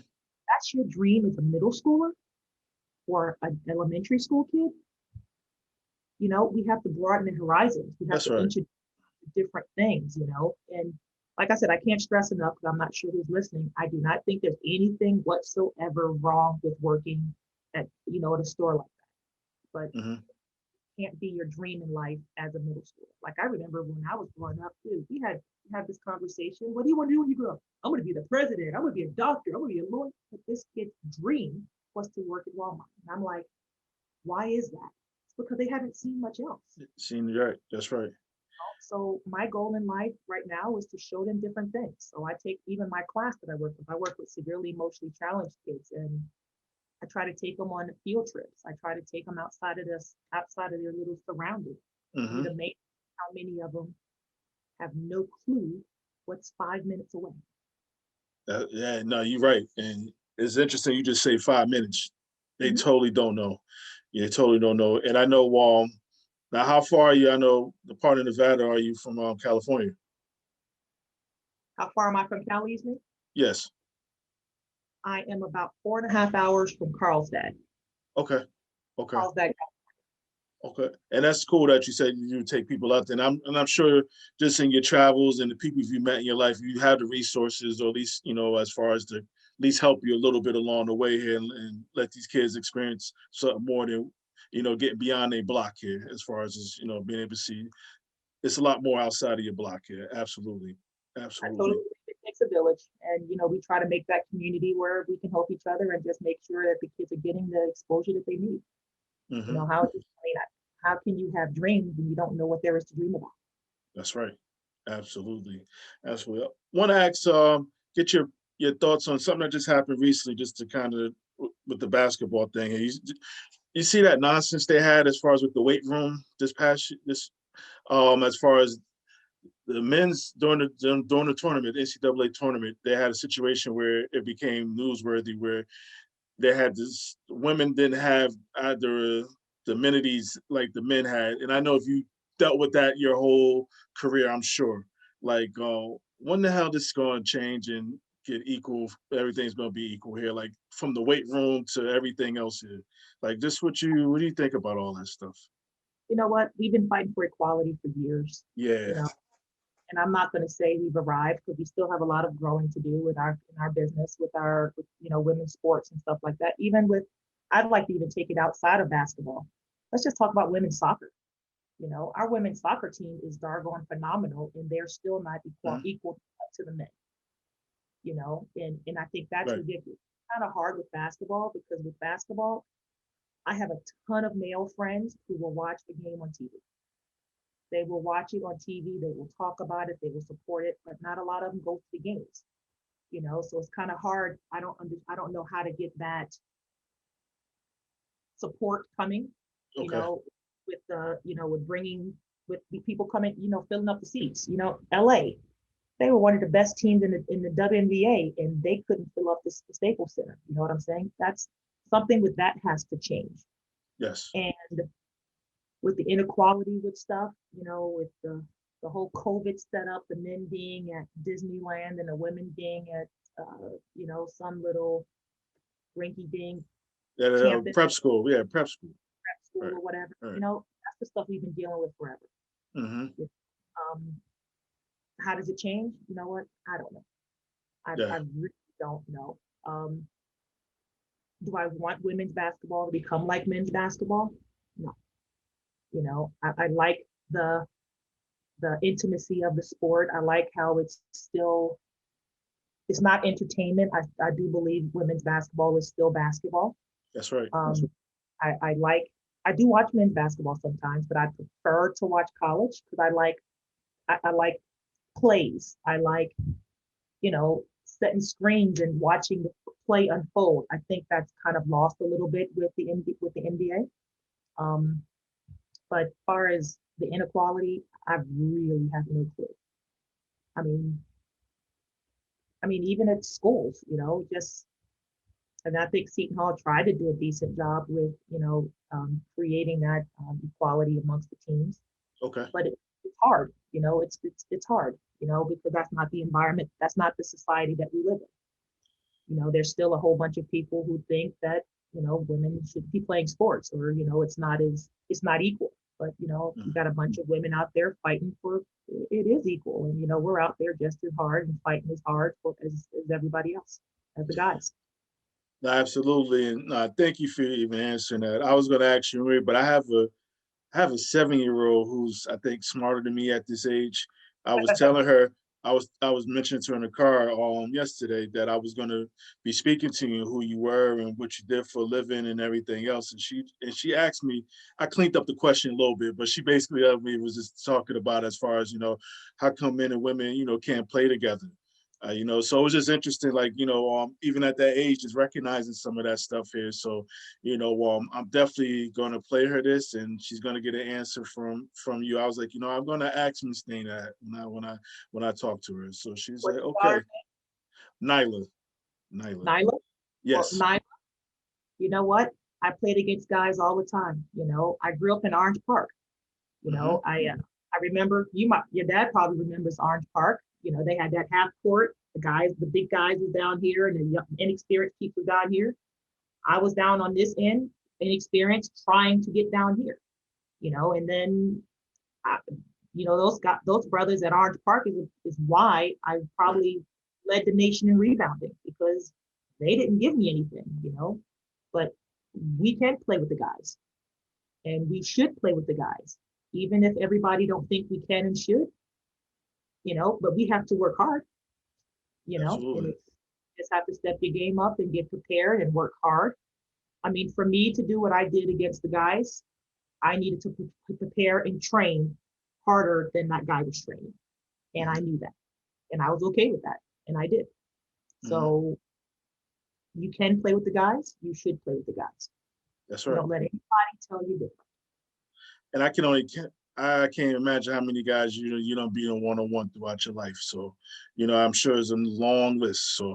That's your dream as a middle schooler or an elementary school kid. We have to broaden the horizons. We have That's to right. introduce different things, and like I said, I can't stress enough, because I'm not sure who's listening. I do not think there's anything whatsoever wrong with working at a store like that, but Hmm. it can't be your dream in life as a middle schooler. Like, I remember when I was growing up, dude, we had this conversation. What do you want to do when you grow up? I'm going to be the president. I'm going to be a doctor. I'm going to be a lawyer. But this kid's dream was to work at Walmart. And I'm like, why is that? It's because they haven't seen much else. Seen right. That's right. So my goal in life right now is to show them different things. So I take even my class that I work with. I work with severely emotionally challenged kids, and I try to take them on field trips. I try to take them outside of their little surroundings. Hmm. You'd amazed how many of them have no clue what's 5 minutes away. Yeah, no, you're right. And it's interesting. You just say 5 minutes. They Mhm. totally don't know. Yeah, totally don't know. And I know, now how far are you? I know the part of Nevada are you from California? How far am I from Cal, Eastman? Yes. I am about 4.5 hours from Carlsbad. Okay. Okay. Carlsbad. Okay. And that's cool that you said you take people out there. And I'm sure just in your travels and the people you met in your life, you have the resources, or at least, as far as least help you a little bit along the way here, and let these kids experience something more than, getting beyond their block here, as far as just, being able to see it's a lot more outside of your block here. Absolutely. I totally Absolutely. agree. It takes a village, and we try to make that community where we can help each other and just make sure that the kids are getting the exposure that they need. Hmm. How can you have dreams when you don't know what there is to dream about? That's right. Absolutely. Absolutely. Want to ask, get your thoughts on something that just happened recently, just to kind of with the basketball thing. You see that nonsense they had as far as with the weight room this as far as the men's during the tournament, NCAA tournament, they had a situation where it became newsworthy, where they had this women didn't have either the amenities like the men had. And I know if you dealt with that your whole career, I'm sure. Like, when the hell this is going to change and get equal? Everything's going to be equal here, like from the weight room to everything else here. Like, just what do you think about all that stuff? You know what? We've been fighting for equality for years. You Yeah. know, and I'm not going to say we've arrived because we still have a lot of growing to do with our business, with our women's sports and stuff like that. Even with, I'd like to even take it outside of basketball. Let's just talk about women's soccer. Our women's soccer team is doggone phenomenal, and they're still not Mhm. equal to the men. And I think that's Right. ridiculous. Kind of hard with basketball because with basketball, I have a ton of male friends who will watch the game on TV. They will watch it on TV. They will talk about it. They will support it, but not a lot of them go to the games. So it's kind of hard. I don't know how to get that support coming. You Okay. know, with with bringing with the people coming. Filling up the seats. LA. They were one of the best teams in the WNBA, and they couldn't fill up the Staples Center. You know what I'm saying? That's something with that has to change. Yes. And with the inequality with stuff, with the whole COVID setup, the men being at Disneyland and the women being at some little rinky dink Yeah, campus prep school. Yeah, prep school. prep school Right. or whatever. Right. That's the stuff we've been dealing with forever. Hmm. Um, how does it change? You know what? I don't know. I Yeah. really don't know. Um, do I want women's basketball to become like men's basketball? No. I like the intimacy of the sport. I like how it's not entertainment. I do believe women's basketball is still basketball. That's right. Um, I do watch men's basketball sometimes, but I prefer to watch college because I like plays. I like, setting screens and watching the play unfold. I think that's kind of lost a little bit with the NBA. But as far as the inequality, I really have no clue. I mean, even at schools, just and I think Seton Hall tried to do a decent job with, creating that equality amongst the teams, Okay. but it's hard, it's hard, because that's not the environment, that's not the society that we live in. There's still a whole bunch of people who think that, women should be playing sports or, it's not equal. But, you Mhm. got a bunch of women out there fighting for it is equal. And, we're out there just as hard and fighting as hard as everybody else, as the guys. No, absolutely, and thank you for even answering that. I was going to ask you, Marie, but I have a 7-year-old who's, I think, smarter than me at this age. I was telling her, I was mentioning to her in the car yesterday that I was gonna be speaking to you, who you were and what you did for a living and everything else. And she asked me, I cleaned up the question a little bit, but she basically of me was just talking about as far as, how come men and women, can't play together. So it was just interesting, like, even at that age, just recognizing some of that stuff here. So, I'm definitely gonna play her this, and she's gonna get an answer from you. I was like, I'm gonna ask Miss Dana that when I talk to her. So she's What's like, your okay, daughter's Nyla, name? Nyla, Nyla? Well, yes. Nyla, you know what? I played against guys all the time. I grew up in Orange Park. Hmm. I remember your dad probably remembers Orange Park. They had that half court. The big guys was down here, and the inexperienced people down here. I was down on this end, inexperienced, trying to get down here. And then, I, those brothers at Orange Park is why I Right. probably led the nation in rebounding because They didn't give me anything, but we can play with the guys, and we should play with the guys, even if everybody don't think we can and should, but we have to work hard, and Absolutely. it's, just have to step your game up and get prepared and work hard. I mean, for me to do what I did against the guys, I needed to prepare and train harder than that guy was training. And I Hmm. knew that. And I was okay with that. And I did. Hmm. So you can play with the guys. You should play with the guys. That's And right. don't let anybody tell you different. And I can't imagine how many guys you don't be in one on one throughout your life. So, I'm sure it's a long list. So,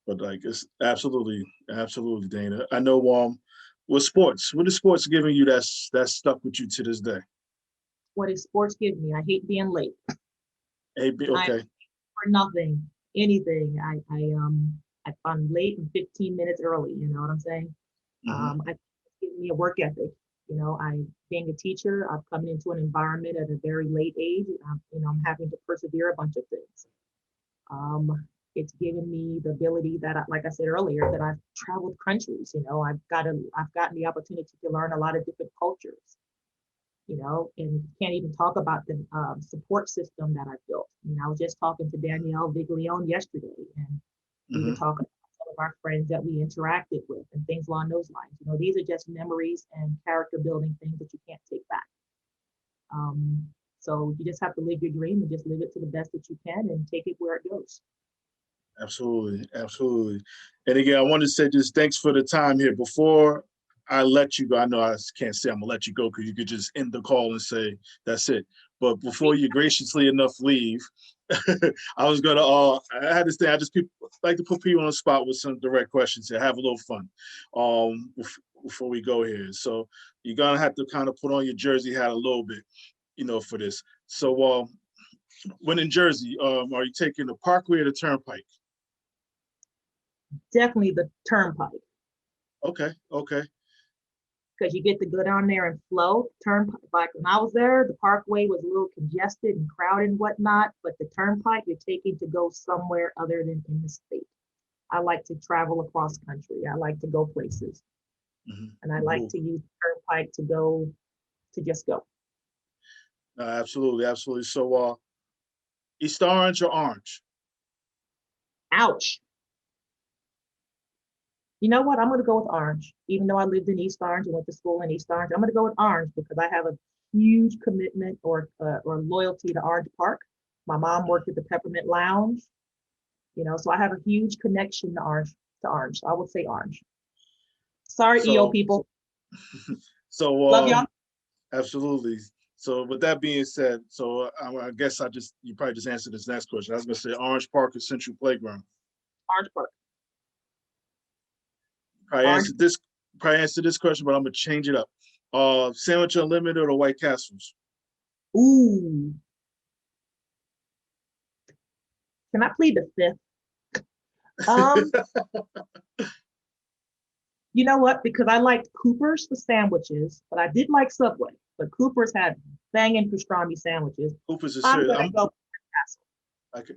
but like it's absolutely, Dana. I know. What is sports giving you that's stuck with you to this day? What is sports give me? I hate being late. I Okay. for nothing, anything. I'm late and 15 minutes early. You know what I'm saying? Hmm. I It's given me a work ethic. I being a teacher, I've come into an environment at a very late age. I'm having to persevere a bunch of things. Um, it's given me the ability that, like I said earlier, that I've traveled countries. I've gotten the opportunity to learn a lot of different cultures. And can't even talk about the support system that I've built. I was just talking to Danielle Viglione yesterday, and we were Hmm. talking about some of our friends that we interacted with and things along those lines. These are just memories and character building things that you can't take back. Um, so you just have to live your dream and just live it to the best that you can and take it where it goes. Absolutely. And again, I want to say just thanks for the time here. Before I let you go, I know I can't say I'm gonna let you go because you could just end the call and say that's it. But before you graciously enough leave, I was gonna. I had this thing. I just like to put people on the spot with some direct questions and have a little fun. Before we go here, so you're gonna have to kind of put on your jersey hat a little bit, for this. So, when in Jersey, are you taking the Parkway or the Turnpike? Definitely the turnpike, Okay. because you get to go down there and flow. Turnpike, like when I was there, the parkway was a little congested and crowded and whatnot, but the turnpike you're taking to go somewhere other than in the state. I like to travel across country. I like to go places, Hmm. and I like Cool. to use turnpike to go to just go. Absolutely. So, East Orange or Orange? Ouch. You know what? I'm going to go with orange. Even though I lived in East Orange and went to school in East Orange, I'm going to go with orange because I have a huge commitment or loyalty to Orange Park. My mom worked at the Peppermint Lounge, so I have a huge connection to orange. To orange, so I would say orange. Sorry, EO So, people. so, Love y'all. absolutely. So, with that being said, so I guess you probably just answered this next question. I was gonna say Orange Park or Central Playground. Orange Park. Probably Orange. answered this. Probably answered this question, but I'm gonna change it up. Sandwich Unlimited or White Castles? Ooh. Can I plead the fifth? Um, you know what? Because I liked Cooper's for sandwiches, but I did like Subway. But Cooper's had banging pastrami sandwiches. Hoopers is I'm serious. gonna go with Castle. Like,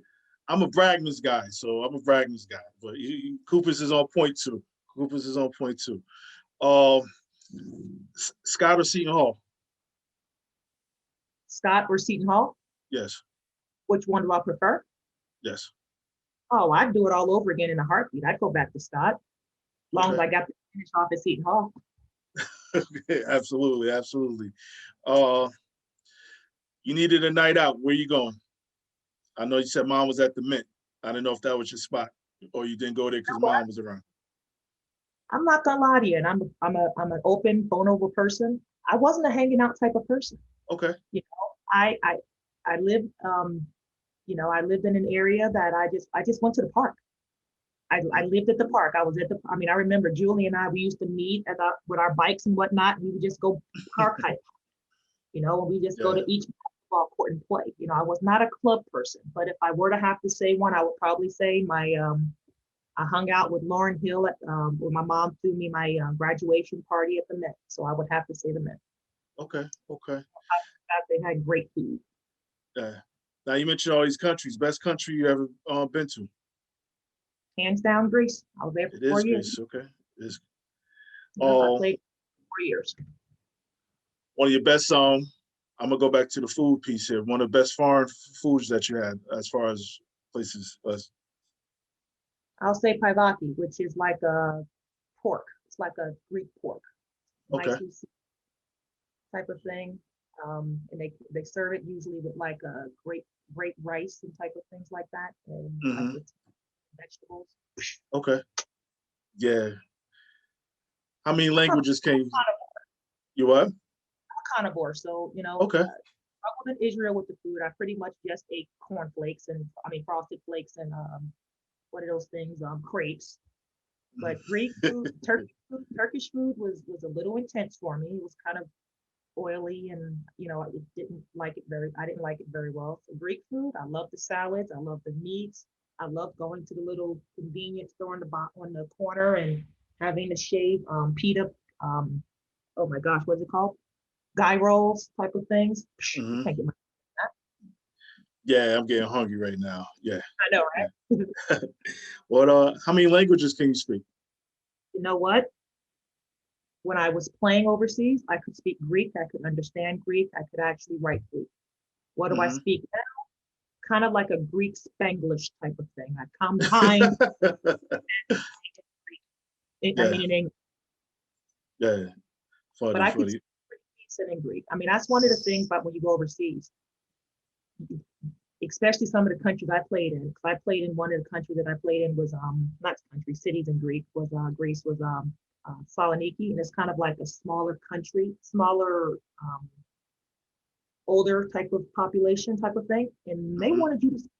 I'm a Bragman's guy, so I'm a Bragman's guy. But Cooper's is on point too. Cooper's is on point too. Um, Scott or Seton Hall? Scott or Seton Hall? Yes, Which one do I prefer? yes. Oh, I'd do it all over again in a heartbeat. I'd go back to Scott, as long as Okay. I got to finish off at Seton Hall. Absolutely. Uh, you needed a night out. Where you going? I know you said mom was at the Mint. I don't know if that was your spot or you didn't go there You know because what? mom was around. I'm not gonna lie to you, and I'm an open, vulnerable person. I wasn't a hanging out type of person. Okay. You know, I lived I lived in an area that I just went to the park. I lived at the park. I remember Julie and I, we used to meet with our bikes and whatnot. And we would just go park hike, and we just go Yeah. to each basketball court and play. I was not a club person, but if I were to have to say one, I would probably say I hung out with Lauren Hill when my mom threw me my graduation party at the Met. So I would have to say the Met. Okay. They had great food. Yeah. Now you mentioned all these countries. Best country you ever been to? Hands down, Greece. I was there for It 4 is years. Greece. Okay. It's Yep, I played 4 years. one of your best. I'm gonna go back to the food piece here. One of the best foreign foods that you had, as far as places. I'll say paivaki, which is like a pork. It's like a Greek pork, Okay. nicely seasoned type of thing. And they serve it usually with like a great rice and type of things like that, and like Hmm. with vegetables. Okay. Yeah. How many I'm a languages can you what? carnivore, so Okay. I was in Israel with the food. I pretty much just ate cornflakes and frosted flakes and what are those things? Crepes. But Greek food, Turkish food was a little intense for me. It was kind of oily, and I didn't like it very well. So Greek food, I love the salads, I love the meats, I love going to the little convenience store on the corner and having the shaved pita, oh my gosh, what's it called? Guy rolls type of things. Hmm. Can't get my, Yeah, I'm getting hungry right now. Yeah. I know, Yeah. right? What? How many languages can you speak? You know what? When I was playing overseas, I could speak Greek, I could understand Greek, I could actually write Greek. What do I Hmm. speak now? Kind of like a Greek Spanglish type of thing. I combine Yeah. in English, Yeah. but Funny. I could Funny. speak pretty decent in Greek. That's one of the things about when you go overseas, especially some of the countries I played in. Because I played in one of the countries that I played in was not country cities in Greek was Greece was Saloniki, and it's kind of like a smaller country, smaller older type of population type of thing, and they Hmm. wanted you to speak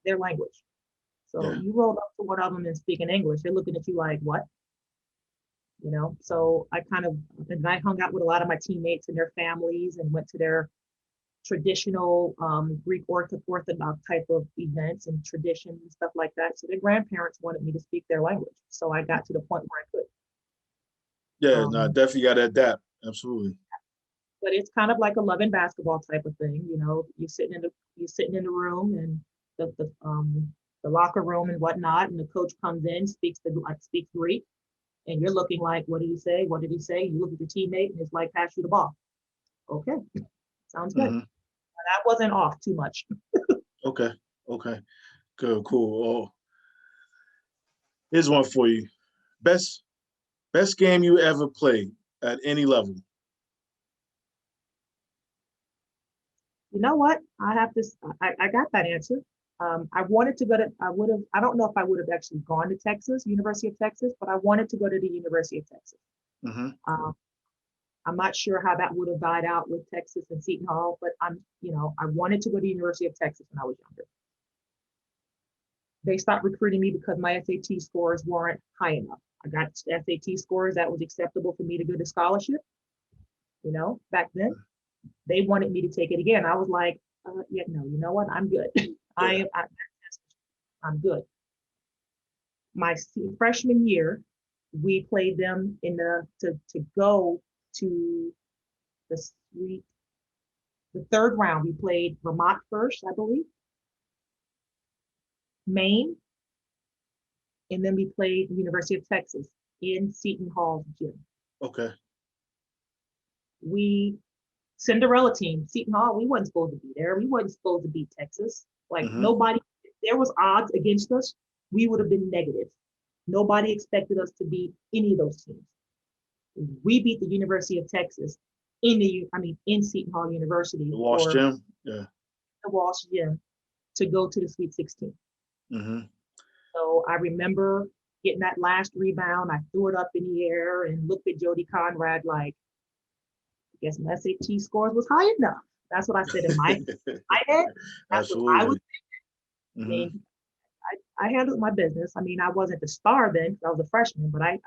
their language. So Yeah. you roll up to one of them and speak in English, they're looking at you like, what? So and I hung out with a lot of my teammates and their families and went to their traditional Greek Orthodox type of events and traditions and stuff like that. So their grandparents wanted me to speak their language. So I got to the point where I could. Yeah. No, Um, definitely got to adapt. Absolutely. but it's kind of like a loving basketball type of thing. You're sitting in the room and the locker room and whatnot, and the coach comes in, speaks Greek, and you're looking like, what did he say? What did he say? You look at your teammate, and it's like, pass you the ball. Okay, sounds good. Hmm. That wasn't off too much. Okay. Okay. Good. Cool. Oh, here's one for you. Best best game you ever played at any level. You know what? I got that answer. I wanted to go to, I don't know if I would have actually gone to Texas, University of Texas, but I wanted to go to the University of Texas. Hmm. Um, I'm not sure how that would have died out with Texas and Seton Hall, but I wanted to go to the University of Texas when I was younger. They stopped recruiting me because my SAT scores weren't high enough. I got SAT scores that was acceptable for me to go to scholarship, back then. They wanted me to take it again. I was like, yeah, no, you know what? I'm good. Yeah. I'm good. My freshman year, we played them to go to the the third round. We played Vermont first, I believe, Maine, and then we played the University of Texas in Seton Hall's gym. Okay. We Cinderella team, Seton Hall, we wasn't supposed to be there. We wasn't supposed to beat Texas. Like Hmm. nobody, if there was odds against us, we would have been negative. Nobody expected us to beat any of those teams. We beat the University of Texas in Seton Hall University The Walsh for Gym. Yeah. the Walsh Gym to go to the Sweet 16. Hmm. So I remember getting that last rebound. I threw it up in the air and looked at Jody Conrad like, I guess my SAT scores was high enough. That's what I said in my head. That's what I was. Absolutely. I Hmm. mean, I handled my business. I wasn't the star then because I was a freshman, but I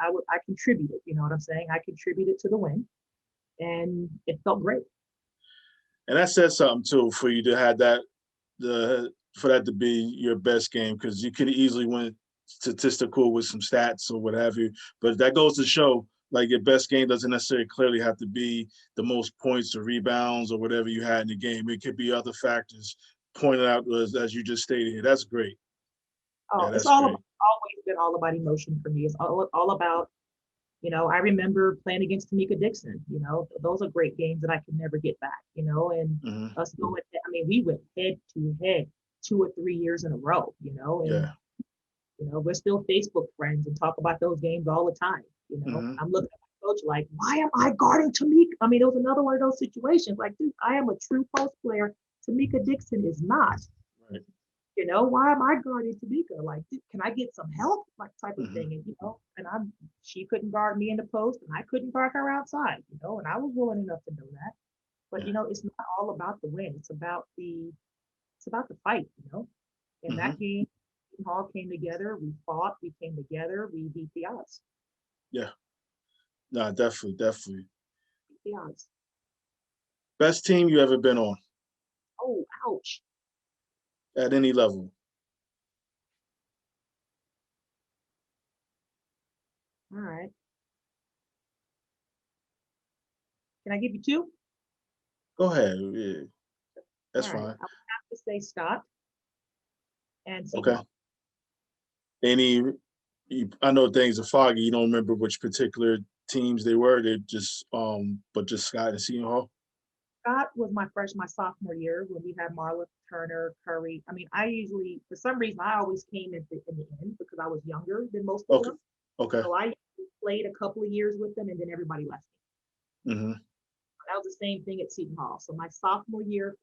contributed. You know what I'm saying? I contributed to the win, and it felt great. And that says something too for you to have for that to be your best game, because you could easily win statistical with some stats or what have you. But that goes to show, like, your best game doesn't necessarily clearly have to be the most points or rebounds or whatever you had in the game. It could be other factors pointed out as you just stated here. That's great. Yeah, Oh, it's that's all about great. always been all about emotion for me. It's all about, I remember playing against Tamika Dixon. Those are great games that I can never get back. And Hmm. us going, I mean, we went head to head 2 or 3 years in a row. And Yeah. we're still Facebook friends and talk about those games all the time. Hmm. I'm looking at my coach like, why am I guarding Tamika? I mean, it was another one of those situations. Like, dude, I am a true post player. Tamika Dixon is not. Right. Why am I guarding Tamika? Like, dude, can I get some help? Like, type of Hmm. thing. And she couldn't guard me in the post, and I couldn't guard her outside. And I was willing enough to do that. But Yeah. it's not all about the win. It's about the fight. And Hmm. that game, Hall came together. We fought. We came together. We beat the odds. Yeah. Nah, definitely, definitely. Beat the odds. Best team you ever been on Oh, ouch. at any level. All right. Can I give you two? Go ahead. Yeah, All that's right. fine. I would have to say Scott and Seton Okay. Hall. Any, I know things are foggy. You don't remember which particular teams they were. They just, but just Scott and Seton Hall. Scott was my sophomore year when we had Marla Turner, Curry. I mean, I usually, for some reason, I always came in the end because I was younger than most of Okay. them. Okay. So I played a couple of years with them, and then everybody left me. Hmm. That was the same thing at Seton Hall. So my sophomore year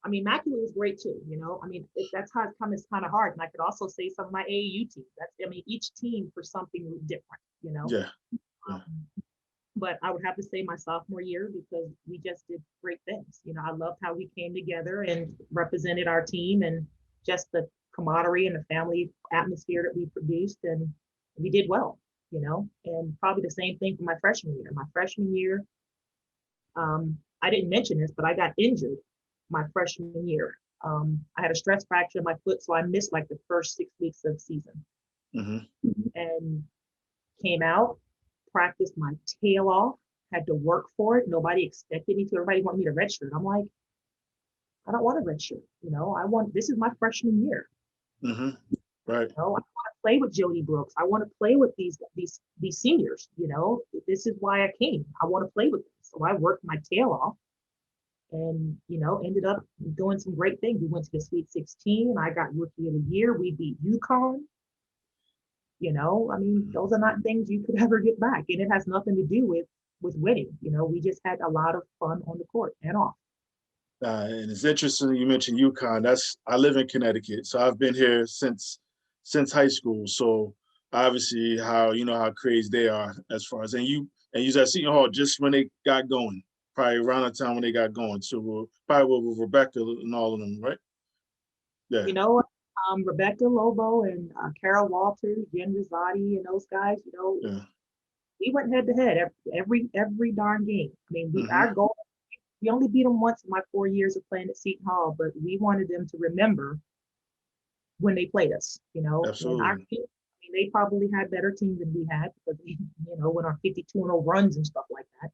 I mean, Immaculate was great too. I mean, that's how it's kind of hard. And I could also say some of my AAU teams. I mean, each team for something different. Yeah. Yeah. Um, but I would have to say my sophomore year because we just did great things. I loved how we came together and represented our team and just the camaraderie and the family atmosphere that we produced, and we did well. And probably the same thing for my freshman year. My freshman year, I didn't mention this, but I got injured my freshman year. I had a stress fracture in my foot, so I missed like the first 6 weeks of season Hmm. and came out, practiced my tail off, had to work for it. Nobody expected me to. Everybody wanted me to redshirt. I'm like, I don't want a redshirt. This is my freshman year. Hmm. Right. I want to play with Jody Brooks. I want to play with these seniors. This is why I came. I want to play with them. So I worked my tail off and ended up doing some great things. We went to the Sweet 16. I got Rookie of the Year. We beat UConn. I mean, those are not things you could ever get back, and it has nothing to do with winning. We just had a lot of fun on the court and off. And it's interesting you mentioned UConn. I live in Connecticut, so I've been here since high school. So obviously, how you know how crazy they are as far as and you was at Seton Hall just when they got going, probably around the time when they got going. So probably with Rebecca and all of them, right? Yeah, You know, Rebecca Lobo and Carol Walters, Jen Rosati, and those guys. yeah. We went head to head every darn game. I mean, Hmm. our goal. We only beat them once in my 4 years of playing at Seton Hall, but we wanted them to remember when they played us. And our Absolutely. team, I mean, they probably had better teams than we had because we, went on 52-0 runs and stuff like that.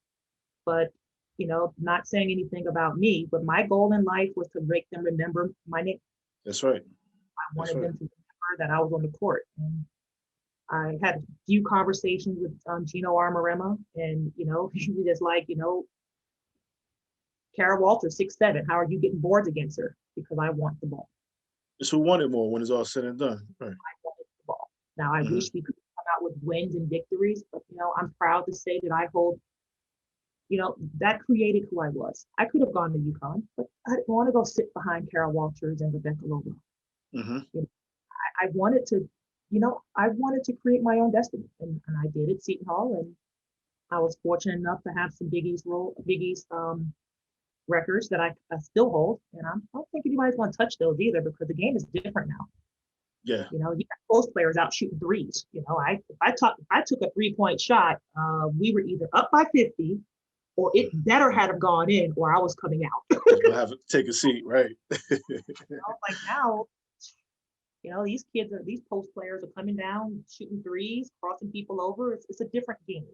But not saying anything about me, but my goal in life was to make them remember my name. That's right. I That's wanted right. them to remember that I was on the court. And I had a few conversations with Gino Armarema, and he was just like, Kara Walters, 6'7". How are you getting boards against her? Because I want the ball. It's who wanted more when it's all said and done. Right. I wanted the ball. Now I Hmm. wish we could come out with wins and victories, but I'm proud to say that I hold. That created who I was. I could have gone to UConn, but I didn't want to go sit behind Kara Walters and Rebecca Lobo. Hmm. You know, I wanted to, I wanted to create my own destiny, and I did at Seton Hall, and I was fortunate enough to have some Big East records that I still hold, and I don't think anybody's going to touch those either because the game is different now. Yeah. You got post players out shooting threes. If I took a 3-point shot, we were either up by 50, or it better had have gone in, or I was coming out. You're gonna have to take a seat, right? Like now, these post players are coming down, shooting threes, crossing people over. It's a different game.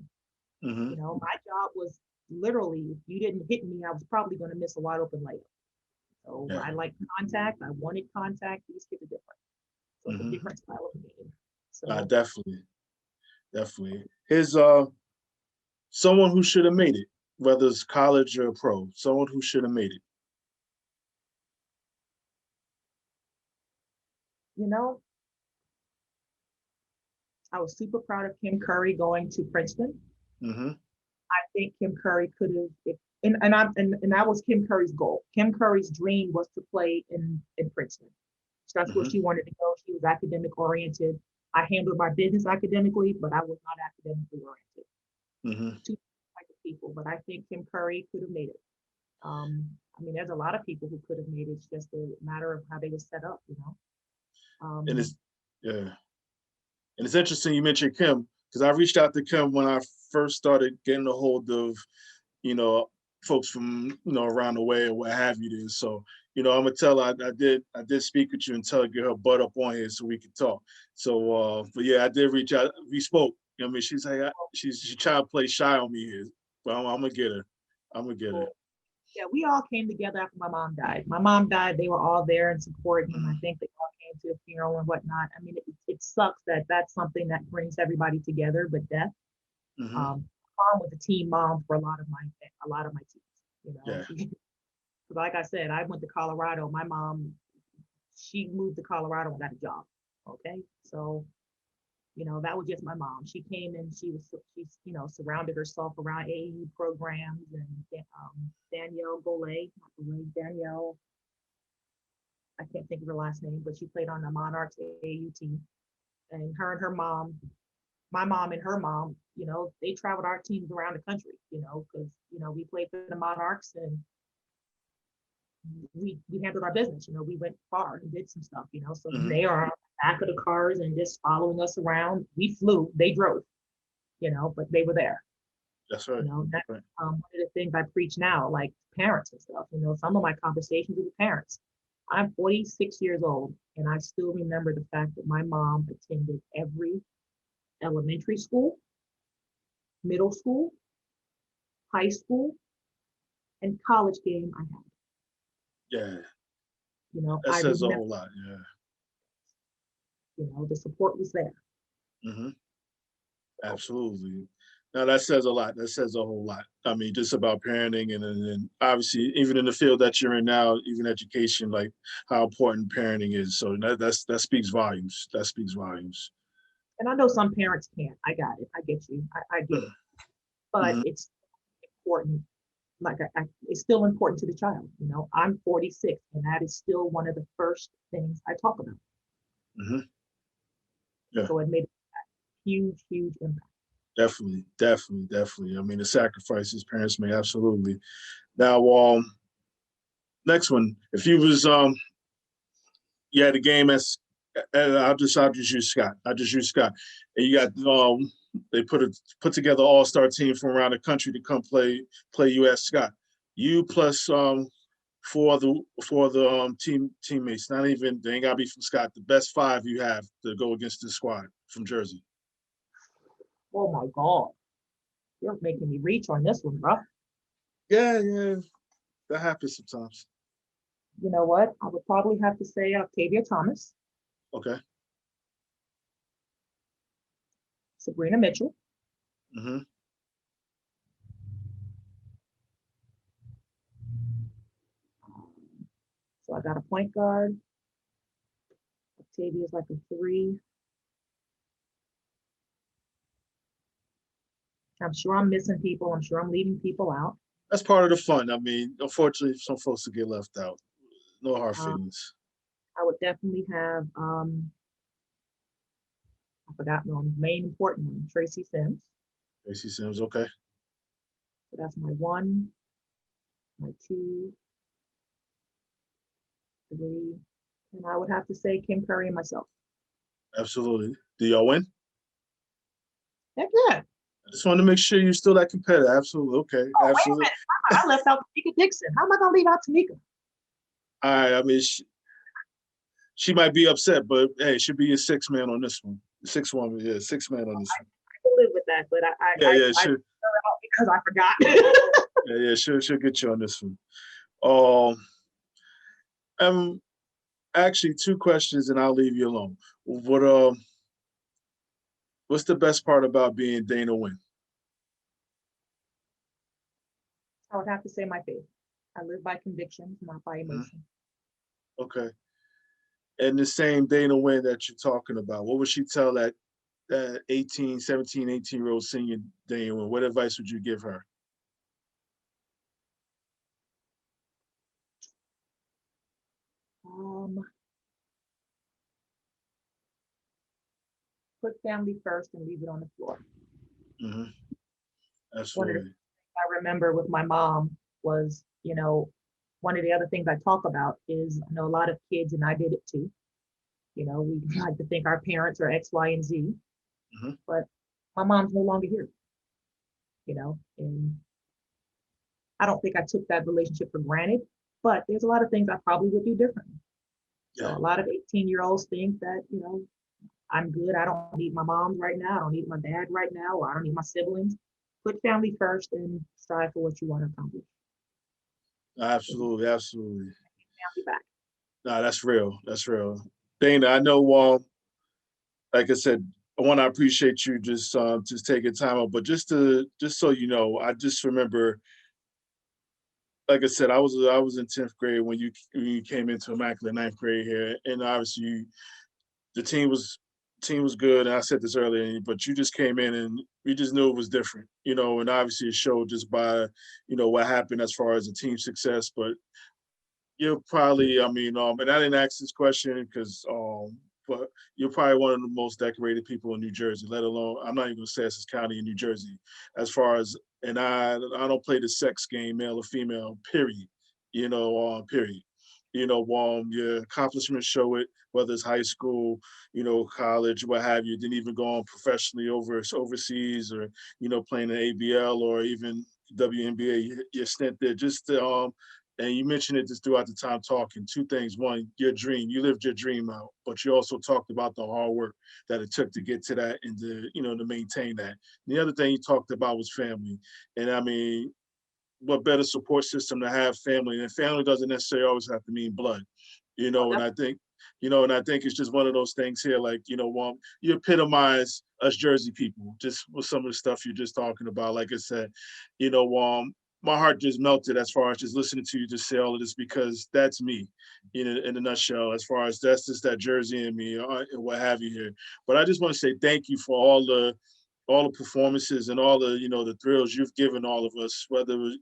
Hmm. My job was literally, if you didn't hit me, I was probably going to miss a wide open layup. So Yeah. I like contact. I wanted contact. These kids are different. So it's a different style of game. So Definitely, definitely. Here's someone who should have made it, whether it's college or pro. Someone who should have made it. you know, I was super proud of Kim Curry going to Princeton. Mm-hmm. I think Kim Curry could have, and that was Kim Curry's goal. Kim Curry's dream was to play in Princeton. So that's where Mm-hmm. she wanted to go. She was academic oriented. I handled my business academically, but I was not academically oriented. Mm-hmm. Two type of people, but I think Kim Curry could have made it. I mean, there's a lot of people who could have made it. It's just a matter of how they were set up, you know. And it's yeah, and it's interesting you mentioned Kim because I reached out to Kim when I first started getting a hold of, you know, folks from around the way or what have you. There, so I'm gonna tell her I did speak with you and tell her get her butt up on here so we could talk. So, but yeah, I did reach out. We spoke. I mean, she's like she's trying to play shy on me here, but I'm gonna get her. I'm gonna get her. Yeah, we all came together after my mom died. My mom died. They were all there and supporting him. I Mm-hmm. think they all came to a funeral and whatnot. I mean, it sucks that that's something that brings everybody together, but death. Mm-hmm. Mom was a team mom for a lot of my teams. You know, Yeah, like I said, I went to Colorado. My mom, she moved to Colorado and got a job. Okay, so that was just my mom. She came and she's surrounded herself around AAU programs and Danielle Golay, not Golay, Danielle. I can't think of her last name, but she played on the Monarchs AAU team. And her and her mom, my mom and her mom, they traveled our teams around the country, because we played for the Monarchs and we handled our business. We went far and did some stuff. So mm-hmm. they are on the back of the cars and just following us around. We flew, they drove, but they were there. That's right. That's right. One of the things I preach now, like parents and stuff. Some of my conversations with the parents. I'm 46 years old, and I still remember the fact that my mom attended every elementary school, middle school, high school, and college game I had. Yeah, that I says a remember, whole lot. Yeah. The support was there. Mm-hmm. Absolutely. Now that says a lot. That says a whole lot. I mean, just about parenting and obviously even in the field that you're in now, even education, like how important parenting is. So that speaks volumes. That speaks volumes. And I know some parents can't. I got it. I get you. I get it. But Mm-hmm. it's important. Like it's still important to the child. I'm 46, and that is still one of the first things I talk about. Mm-hmm. Yeah. So it made a huge, huge impact. Definitely. I mean, the sacrifices parents make, absolutely. Now, next one. If you was you had a game as I'll just use Scott. And you got they put together an all-star team from around the country to come play you at Scott. You plus four of the teammates. Not even they ain't gotta be from Scott. The best five you have to go against the squad from Jersey. Oh my God. You're making me reach on this one, bro. Yeah, that happens sometimes. You know what? I would probably have to say Octavia Thomas. Okay. Sabrina Mitchell. Mm-hmm. So I got a point guard. Octavia is like a 3. I'm sure I'm missing people. I'm sure I'm leaving people out. That's part of the fun. I mean, unfortunately, some folks will get left out. No hard feelings. I would definitely have, I forgot the main important one, Tracy Sims. Tracy Sims, okay. So that's my 1, my 2, 3, and I would have to say Kim Curry and myself. Absolutely. Do y'all win? Heck yeah. I just wanted to make sure you're still that competitive. Absolutely. Okay. Oh, absolutely. Wait a minute. I left out Tamika Dixon. How am I going to leave out Tamika? All right. I mean, she might be upset, but hey, she'll be a 6-man on this one. 6-1, yeah, 6-man on this one. I can live with that, but yeah, sure. Because I forgot. yeah, she'll get you on this one. actually two questions, and I'll leave you alone. What's the best part about being Dana Wynne? I would have to say my faith. I live by conviction, not by Mhm. emotion. Okay. And the same Dana Wynne that you're talking about, what would she tell that 18, 17, 18-year-old senior Dana Wynne? What advice would you give her? Um, put family first and leave it on the floor. Hmm. One of the Absolutely. things I remember with my mom was, one of the other things I talk about is, I know a lot of kids, and I did it too. We like to think our parents are X, Y, and Z, Hmm. but my mom's no longer here, and I don't think I took that relationship for granted, but there's a lot of things I probably would do differently. So Yeah, a lot of 18-year-olds think that, I'm good. I don't need my mom right now. I don't need my dad right now. Or I don't need my siblings. Put family first and strive for what you want to accomplish. And absolutely, absolutely. family back. Nah, that's real. That's real. Dana, I know, like I said, I appreciate you just taking time out, but just so you know, I just remember, like I said, I was in 10th grade when you came into Immaculate ninth grade here, and obviously the team was good. And I said this earlier, but you just came in and we just knew it was different, and obviously it showed just by, what happened as far as the team success. But you're probably, and I didn't ask this question because, but you're probably one of the most decorated people in New Jersey, let alone, I'm not even gonna say Essex County in New Jersey, as far as, and I don't play the sex game, male or female, period, period. Your accomplishments show it, whether it's high school, college, what have you, didn't even go on professionally overseas or, playing the ABL or even WNBA, your stint there, just to, and you mentioned it just throughout the time talking. Two things. One, your dream. You lived your dream out, but you also talked about the hard work that it took to get to that and to maintain that. And the other thing you talked about was family. And I mean, what better support system to have family? And family doesn't necessarily always have to mean blood, Oh, and that's I think it's just one of those things here, like, you epitomize us Jersey people, just with some of the stuff you're just talking about. Like I said, my heart just melted as far as just listening to you just say all of this, because that's me in a nutshell, as far as that's just that Jersey in me, and what have you here. But I just want to say thank you for all the performances and all the thrills you've given all of us, whether it was,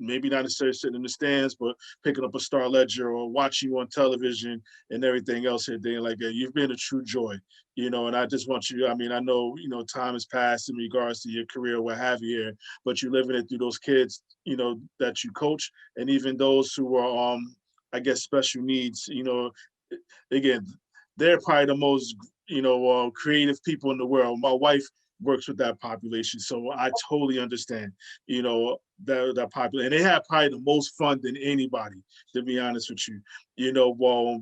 maybe not necessarily sitting in the stands, but picking up a Star Ledger or watching you on television and everything else here, thing like that. You've been a true joy, and I just want you, I know, time has passed in regards to your career, what have you here, but you're living it through those kids, that you coach, and even those who are, I guess, special needs, again, they're probably the most, creative people in the world. My wife works with that population, so I totally understand, that population. And they have probably the most fun than anybody, to be honest with you.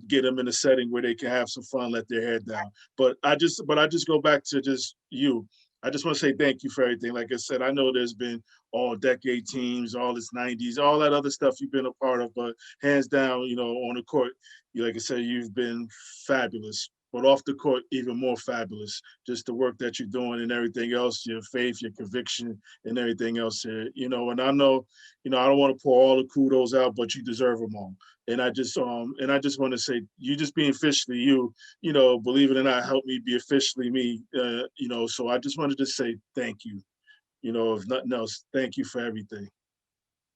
Get them in a setting where they can have some fun, let their head down. But I just go back to just you. I just want to say thank you for everything. Like I said, I know there's been all decade teams, all this 90s, all that other stuff you've been a part of, but hands down, on the court, like I said, you've been fabulous. But off the court, even more fabulous. Just the work that you're doing and everything else, your faith, your conviction, and everything else here. And I know, I don't want to pour all the kudos out, but you deserve them all. And I just want to say, you just being officially you, believe it or not, helped me be officially me. So I just wanted to say thank you. If nothing else, thank you for everything.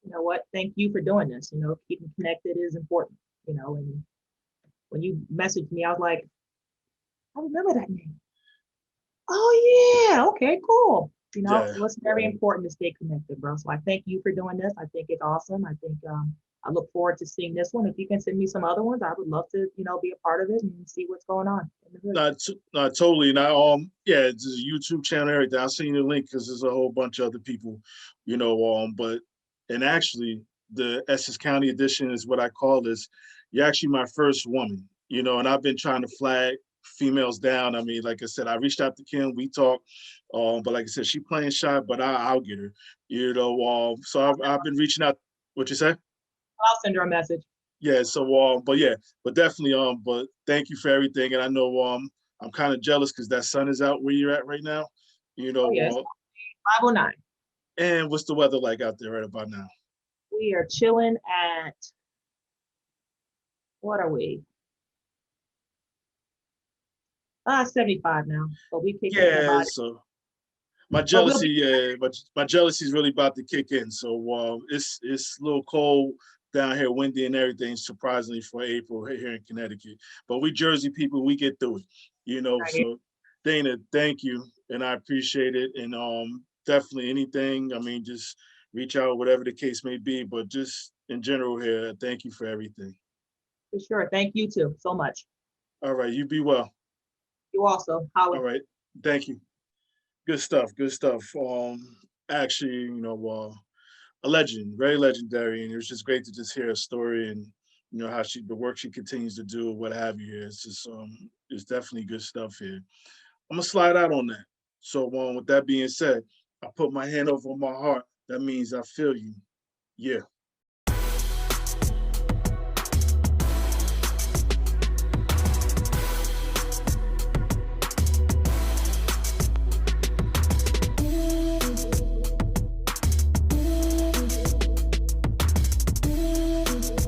you know what? Thank you for doing this. Keeping connected is important. And when you messaged me, I was like, I remember that name. Oh yeah, okay, cool. Yeah. So it's very important to stay connected, bro. So I thank you for doing this. I think it's awesome. I think I look forward to seeing this one. If you can send me some other ones, I would love to, be a part of it and see what's going on in the hood. Not totally. Now, yeah, it's a YouTube channel, everything. I'll send you the link because there's a whole bunch of other people, but and actually the Essex County edition is what I call this. You're actually my first woman, and I've been trying to flag females down. I mean, like I said, I reached out to Kim, we talked, but like I said, she playing shy, but I'll get her, so I've been reaching out. What you say? I'll send her a message. yeah. So but yeah, but definitely but thank you for everything. And I know I'm kind of jealous because that sun is out where you're at right now. You Oh, yes, know, 5:09. and what's the weather like out there right about now? We are chilling at, what are we? 75 now. So we kick in Yeah, about it. so my But we'll jealousy, be my jealousy is really about to kick in. So it's a little cold down here, windy and everything. Surprisingly for April here in Connecticut, but we Jersey people, we get through it, you know. right here. So Dana, thank you, and I appreciate it. And definitely anything. I mean, just reach out, whatever the case may be. But just in general here, thank you for everything. For sure. Thank you too so much. All right, you be well. You also, Holla. All right, thank you. Good stuff. Good stuff. Actually, a legend, very legendary, and it was just great to just hear a story and how the work she continues to do, what have you. Here. It's just it's definitely good stuff here. I'm gonna slide out on that. So with that being said, I put my hand over my heart. That means I feel you. Yeah.